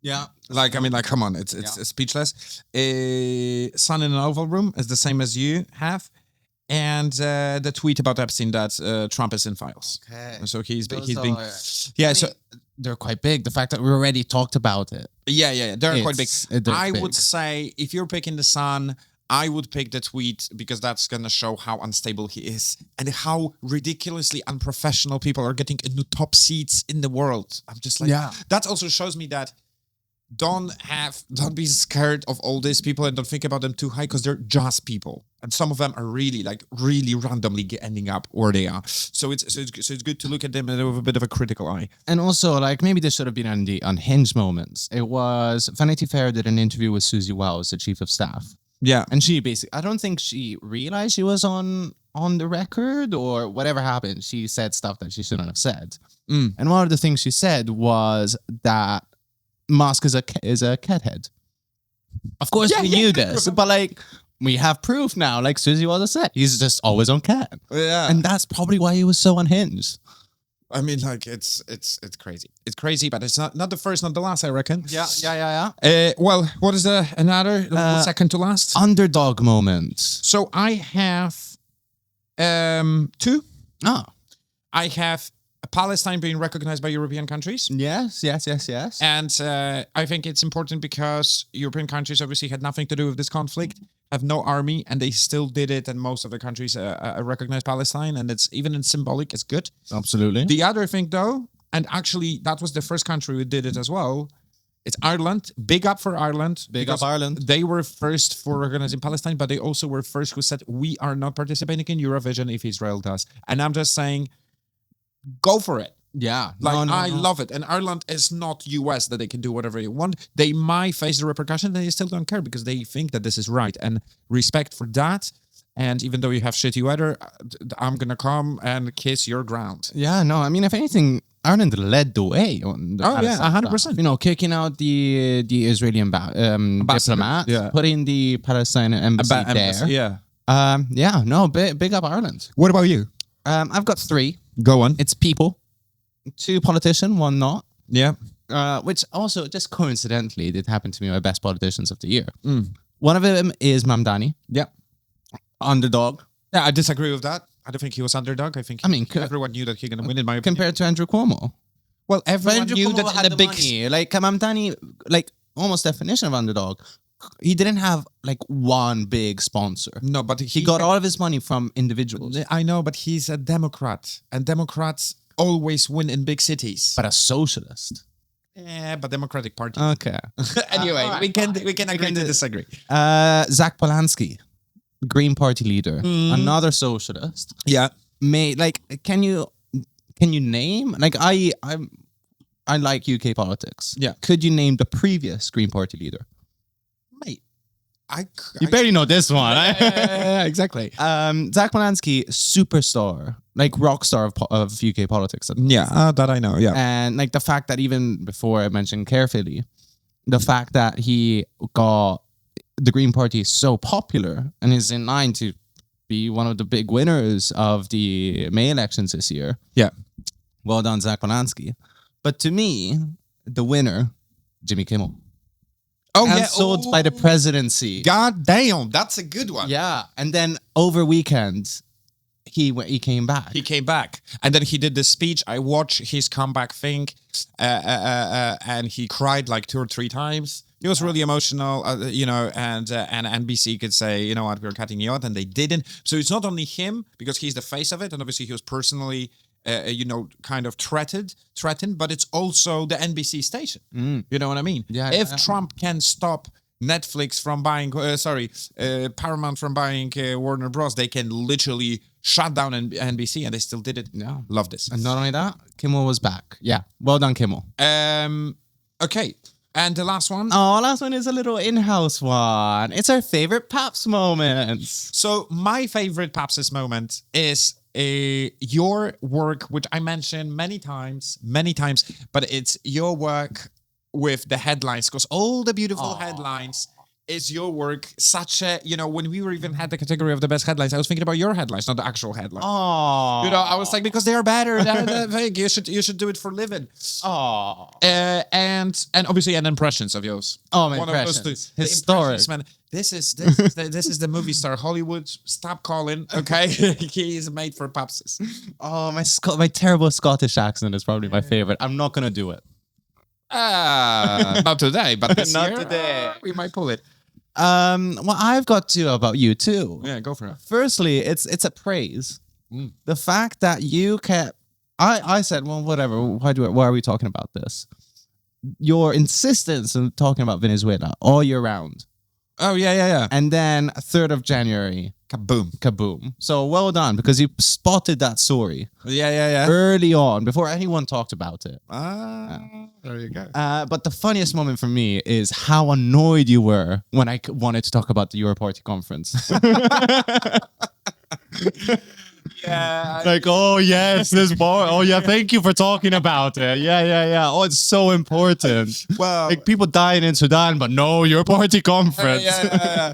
Yeah. Like, I mean, like, come on, it's speechless. Sun in an Oval Room is the same as you have. And the tweet about Epstein that Trump is in files. Okay. So he's being, Yeah, so they're quite big. The fact that we already talked about it. Yeah, they're quite big. They're I big. would say if you're picking the Sun, I would pick the tweet because that's gonna show how unstable he is and how ridiculously unprofessional people are getting into top seats in the world. I'm just like, Yeah. That also shows me that don't be scared of all these people and don't think about them too high because they're just people. And some of them are really randomly ending up where they are. So it's good to look at them with a bit of a critical eye. And also, like, maybe this should have been on the unhinged moments. It was Vanity Fair did an interview with Susie Wells, the chief of staff. Yeah. And she basically, I don't think she realized she was on the record or whatever happened. She said stuff that she shouldn't have said. And one of the things she said was that Musk is a cathead. Of course, we knew this, but like, we have proof now. Like Susie Wells said, he's just always on cat. Yeah. And that's probably why he was so unhinged. I mean, like, it's crazy. It's crazy, but it's not the first, not the last, I reckon. Yeah. Well, what is another second to last? Underdog moment. So I have 2. Oh. I have Palestine being recognized by European countries. Yes. And I think it's important because European countries obviously had nothing to do with this conflict, have no army, and they still did it. And most of the countries recognize Palestine, and it's even in symbolic, it's good. Absolutely. The other thing, though, and actually that was the first country who did it as well, it's Ireland. Big up for Ireland. Big up Ireland. They were first for recognizing Palestine, but they also were first who said, we are not participating in Eurovision if Israel does. And I'm just saying, go for it. Yeah. Like, I love it. And Ireland is not US that they can do whatever they want. They might face the repercussions, and they still don't care because they think that this is right. And respect for that. And even though you have shitty weather, I'm going to come and kiss your ground. Yeah, no, I mean, if anything, Ireland led the way on the 100%. You know, kicking out the Israeli diplomat, putting the Palestine embassy there. Yeah. Big up Ireland. What about you? I've got 3. Go on. It's people. 2 politician, 1 not. Yeah. Which also, just coincidentally, did happen to me, my best politicians of the year. One of them is Mamdani. Yeah. Underdog. Yeah, I disagree with that. I don't think he was underdog. I think everyone knew that he's going to win, in my opinion. Compared to Andrew Cuomo. Well, everyone But knew Kumo that had in the the big... money. Like Kamamtani, like almost definition of underdog. He didn't have like one big sponsor. No, but He got all of his money from individuals. I know, but he's a Democrat, and Democrats always win in big cities. But a socialist. Yeah, but Democratic Party. Okay. Anyway, right, we can agree to disagree. Zach Polanski, Green Party leader, another socialist. Yeah. Can you name, like, I like UK politics. Yeah. Could you name the previous Green Party leader? Mate, You barely know this one. yeah, exactly. Zach Polanski, superstar, like rock star of UK politics. Yeah, that I know. Yeah. And like the fact that even before I mentioned carefully, the fact that he got the Green Party so popular and is in line to be one of the big winners of the May elections this year. Yeah. Well done, Zach Polanski. But to me, the winner, Jimmy Kimmel. Oh, Cancelled by the presidency. God damn, that's a good one. Yeah. And then over weekend, he came back. He came back, and then he did this speech. I watched his comeback thing, and he cried like 2 or 3 times. He was really emotional, and NBC could say, you know what, we're cutting you out, and they didn't. So it's not only him, because he's the face of it, and obviously he was personally, kind of threatened, but it's also the NBC station. You know what I mean? Yeah. If Trump can stop Netflix from buying, Paramount from buying Warner Bros., they can literally shut down NBC, and they still did it. Yeah. Love this. And not only that, Kimmel was back. Yeah. Well done, Kimmel. Okay. And the last one. Oh, last one is a little in-house one. It's our favorite Paps moments. So my favorite Papses moment is your work, which I mentioned many times, but it's your work with the headlines, because all the beautiful headlines is your work. Such a, when we were even had the category of the best headlines, I was thinking about your headlines, not the actual headline. Oh. I was like, because they are better than the thing. You should do it for living. Oh. And obviously an impressions of yours. Oh, my One impressions. Of those 2. Historic. Man. This is the movie star Hollywood. Stop calling, okay? He is made for Papses. Oh, my terrible Scottish accent is probably my favorite. I'm not gonna do it. Not today, but this Not year, today. we might pull it. Well, I've got 2 about you too. Yeah, go for it. Firstly, it's a praise. The fact that you kept. I said, well, whatever. Why are we talking about this? Your insistence on talking about Venezuela all year round. Oh, yeah. And then 3rd of January, kaboom. So well done, because you spotted that story Yeah. early on before anyone talked about it. There you go. But the funniest moment for me is how annoyed you were when I wanted to talk about the Euro Party conference. Yeah. Like, oh yes, this bar. Oh yeah, thank you for talking about it. Yeah. Oh, it's so important. Well, Like people dying in Sudan, but no, Euro Party conference. yeah.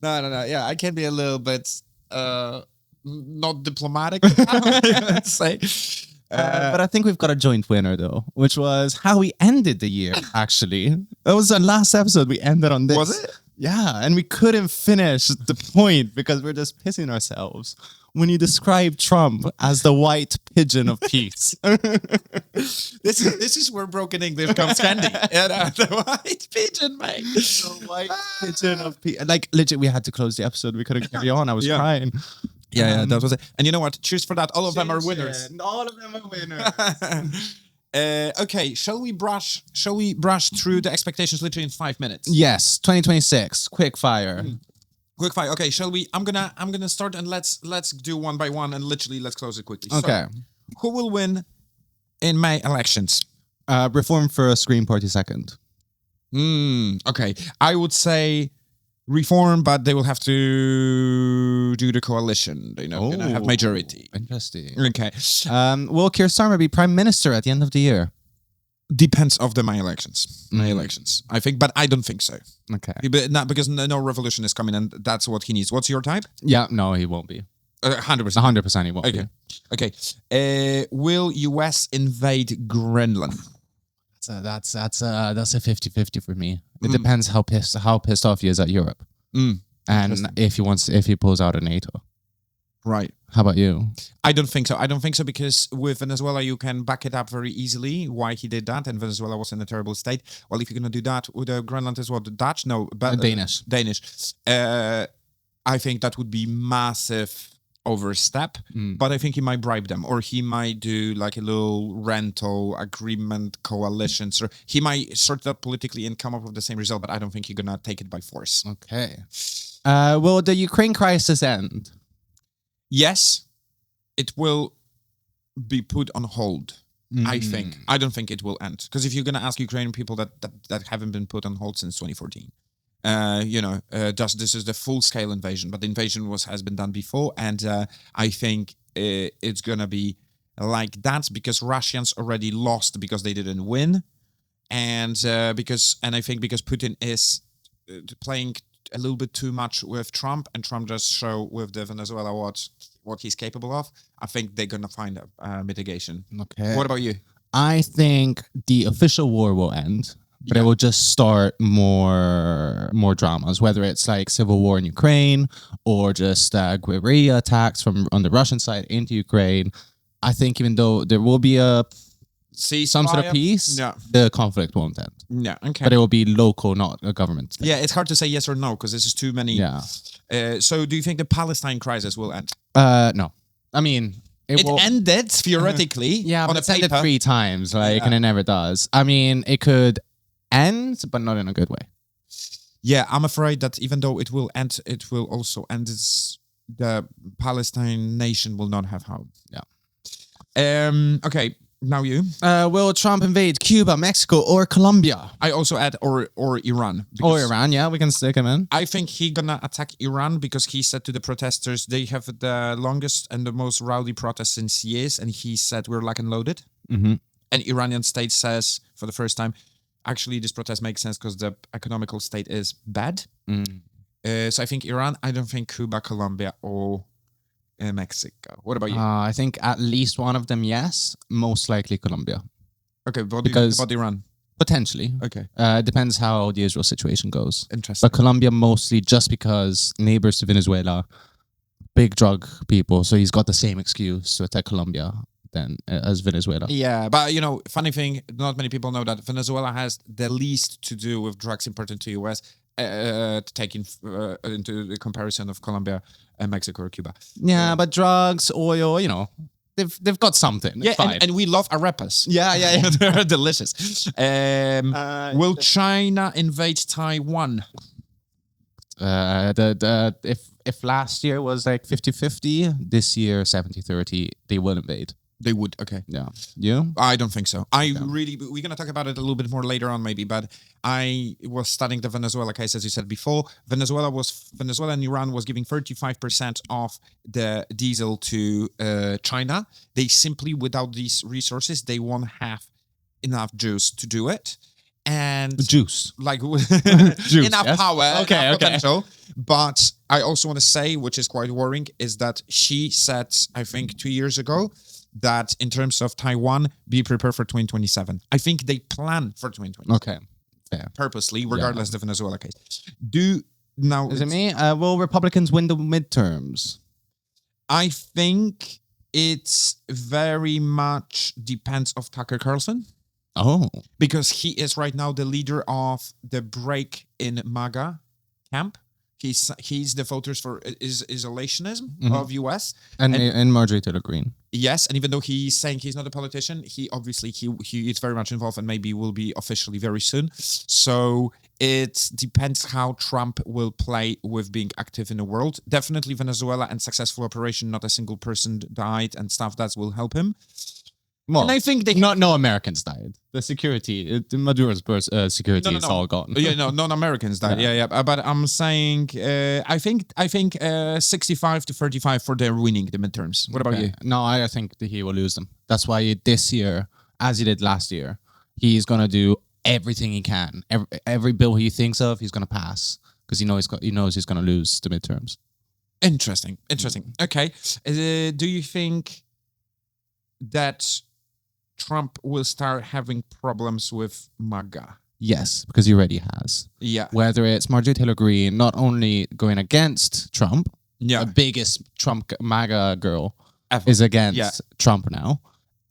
No. Yeah, I can be a little bit not diplomatic, let's say. But I think we've got a joint winner though, which was how we ended the year. Actually, that was the last episode. We ended on this. Was it? Yeah, and we couldn't finish the point because we're just pissing ourselves when you describe Trump as the white pigeon of peace. This is where broken English comes handy. The white pigeon, mate. The white pigeon of peace. Like legit, we had to close the episode. We couldn't carry on. I was crying. Yeah, that was it. And you know what? Cheers for that. All of them are winners. All of them are winners. Okay, shall we brush through the expectations literally in 5 minutes? Yes, 2026, quick fire. Quick fire. Okay, shall we? I'm gonna start, and let's do one by one, and literally let's close it quickly. Okay. So, who will win in May elections? Reform first, Green Party second. Okay, I would say Reform, but they will have to do the coalition. They're not gonna have majority. Interesting. Okay. Will Keir Starmer be prime minister at the end of the year? Depends of the May elections. I think, but I don't think so. Okay. But not because no revolution is coming, and that's what he needs. What's your type? Yeah, no, he won't be. 100%. 100% he won't be. Okay. Will US invade Greenland? That's a 50-50 for me. It depends how pissed off he is at Europe. And if he pulls out of NATO. Right. How about you? I don't think so. I don't think so because with Venezuela, you can back it up very easily why he did that. And Venezuela was in a terrible state. Well, if you're going to do that with Greenland as well, the Dutch? No, but Danish. Danish. I think that would be massive overstep, but I think he might bribe them or he might do like a little rental agreement coalition. So he might sort that politically and come up with the same result, but I don't think he's going to take it by force. Okay. Will the Ukraine crisis end? Yes, it will be put on hold. I think. I don't think it will end because if you're going to ask Ukrainian people that haven't been put on hold since 2014, this is the full-scale invasion, but the invasion has been done before, and I think it's going to be like that because Russians already lost because they didn't win, and I think because Putin is playing a little bit too much with Trump, and Trump just show with the Venezuela what he's capable of. I think they're gonna find a mitigation. Okay. What about you? I think the official war will end, but it will just start more dramas, whether it's like civil war in Ukraine or just guerrilla attacks on the Russian side into Ukraine. I think even though there will be some sort of peace, the conflict won't end. Yeah, okay. But it will be local, not a government thing. Yeah, it's hard to say yes or no because this is too many. Yeah. So do you think the Palestine crisis will end? No. I mean, it ended theoretically. Yeah, on but it's ended 3 times, and it never does. I mean, it could end, but not in a good way. Yeah, I'm afraid that even though it will end, it will also end. The Palestine nation will not have home. Yeah. Okay. Now you. Will Trump invade Cuba, Mexico, or Colombia? I also add or Iran. Or Iran, yeah, we can stick him in. I think he's gonna attack Iran because he said to the protesters they have the longest and the most rowdy protests since years, and he said we're lock and loaded. Mm-hmm. And Iranian state says for the first time, actually this protest makes sense because the economical state is bad. So I think Iran. I don't think Cuba, Colombia, or Mexico. What about you? I think at least one of them, yes. Most likely Colombia. Okay, about Iran? Potentially. Okay. Depends how the Israel situation goes. Interesting. But Colombia mostly just because neighbors to Venezuela, big drug people, so he's got the same excuse to attack Colombia as Venezuela. Yeah, but funny thing, not many people know that Venezuela has the least to do with drugs imported to US, taking into the comparison of Colombia and Mexico or Cuba. Yeah, but drugs, oil, they've got something. Yeah, and we love arepas. Yeah. They're delicious. Will China invade Taiwan? If last year was like 50-50, this year 70-30, they will invade. They would, okay. Yeah. You? I don't think so. We're going to talk about it a little bit more later on maybe, but I was studying the Venezuela case, as you said before. Venezuela and Iran was giving 35% of the diesel to China. They simply, without these resources, they won't have enough juice to do it. And juice. Like juice, enough yes? power, okay. potential. But I also want to say, which is quite worrying, is that she said, I think 2 years ago, that in terms of Taiwan, be prepared for 2027. I think they plan for 2027. Okay, fair. Purposely, regardless of the Venezuela case. Is it me? Will Republicans win the midterms? I think it very much depends of Tucker Carlson. Oh. Because he is right now the leader of the break in MAGA camp. He's the voters for isolationism of US. And Marjorie Taylor Greene. Yes, and even though he's saying he's not a politician, he obviously he is very much involved and maybe will be officially very soon. So it depends how Trump will play with being active in the world. Definitely Venezuela and successful operation, not a single person died and stuff that will help him. Well, and I think no Americans died. The security, Maduro's security is all gone. Non-Americans died. Yeah. But I'm saying, I think 65-35 for their winning the midterms. What about you? No, I think that he will lose them. That's why this year, as he did last year, he's gonna do everything he can. Every bill he thinks of, he's gonna pass because he knows he's gonna lose the midterms. Interesting. Okay. Do you think that Trump will start having problems with MAGA? Yes, because he already has. Yeah. Whether it's Marjorie Taylor Greene not only going against Trump, Yeah. the biggest Trump MAGA girl, Ever. is against Yeah. Trump now.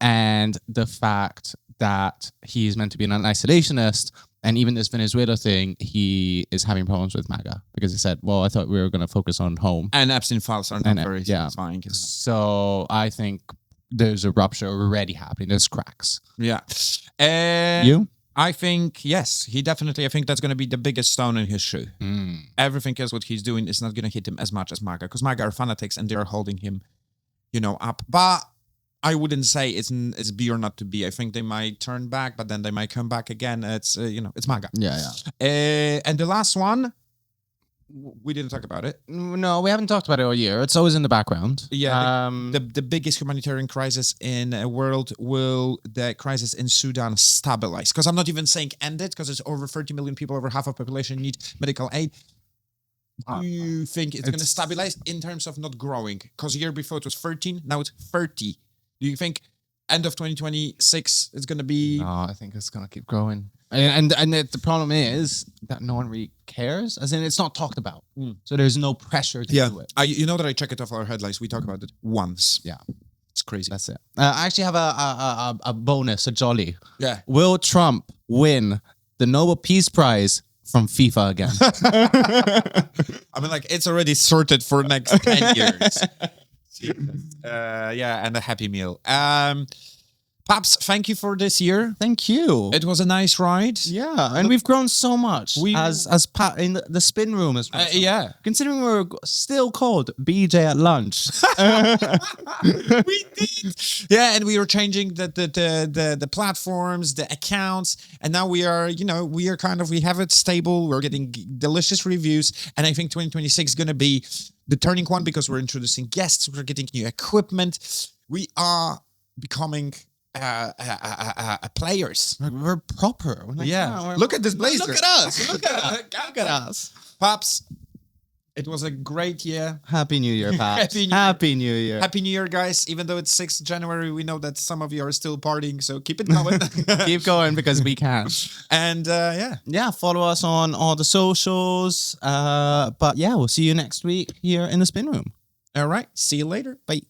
And the fact that he's meant to be an isolationist, and even this Venezuela thing, he is having problems with MAGA because he said, well, I thought we were going to focus on home. And Epstein files are not And, very yeah. satisfying. So I think there's a rupture already happening. There's cracks. Yeah. You? I think, yes, he definitely, I think that's going to be the biggest stone in his shoe. Everything else what he's doing is not going to hit him as much as MAGA, because MAGA are fanatics and they're holding him, up. But I wouldn't say it's be or not to be. I think they might turn back, but then they might come back again. It's, it's MAGA. Yeah. And the last one, we didn't talk about it. No, we haven't talked about it all year. It's always in the background. Yeah, the biggest humanitarian crisis in the world, will the crisis in Sudan stabilize? Because I'm not even saying end it, because it's over 30 million people, over half of population need medical aid. Do you think it's going to stabilize in terms of not growing? Because year before it was 13, now it's 30. Do you think end of 2026 it's going to be... No, I think it's going to keep growing. And the problem is that no one really cares. As in, it's not talked about. So there's no pressure to do it. You know that I check it off our headlines. We talk about it once. Yeah. It's crazy. That's it. I actually have a bonus, a jolly. Yeah. Will Trump win the Nobel Peace Prize from FIFA again? I mean, it's already sorted for next 10 years. And a Happy Meal. Paps, thank you for this year. Thank you. It was a nice ride. Yeah, and we've grown so much as in the spin room as well. Yeah. Considering we're still called BJ at lunch. We did. Yeah, and we were changing the platforms, the accounts, and now we are, we have it stable. We're getting delicious reviews, and I think 2026 is going to be the turning point, because we're introducing guests, we're getting new equipment. We are becoming players. We're proper. We're Look at this blazer. Look at us. Look at us. Paps, it was a great year. Happy New Year, Paps. Happy New Year. Happy New Year, guys. Even though it's 6th January, we know that some of you are still partying, so keep it going. Keep going, because we can. And yeah, follow us on all the socials. But yeah, we'll see you next week here in the Spin Room. All right. See you later. Bye.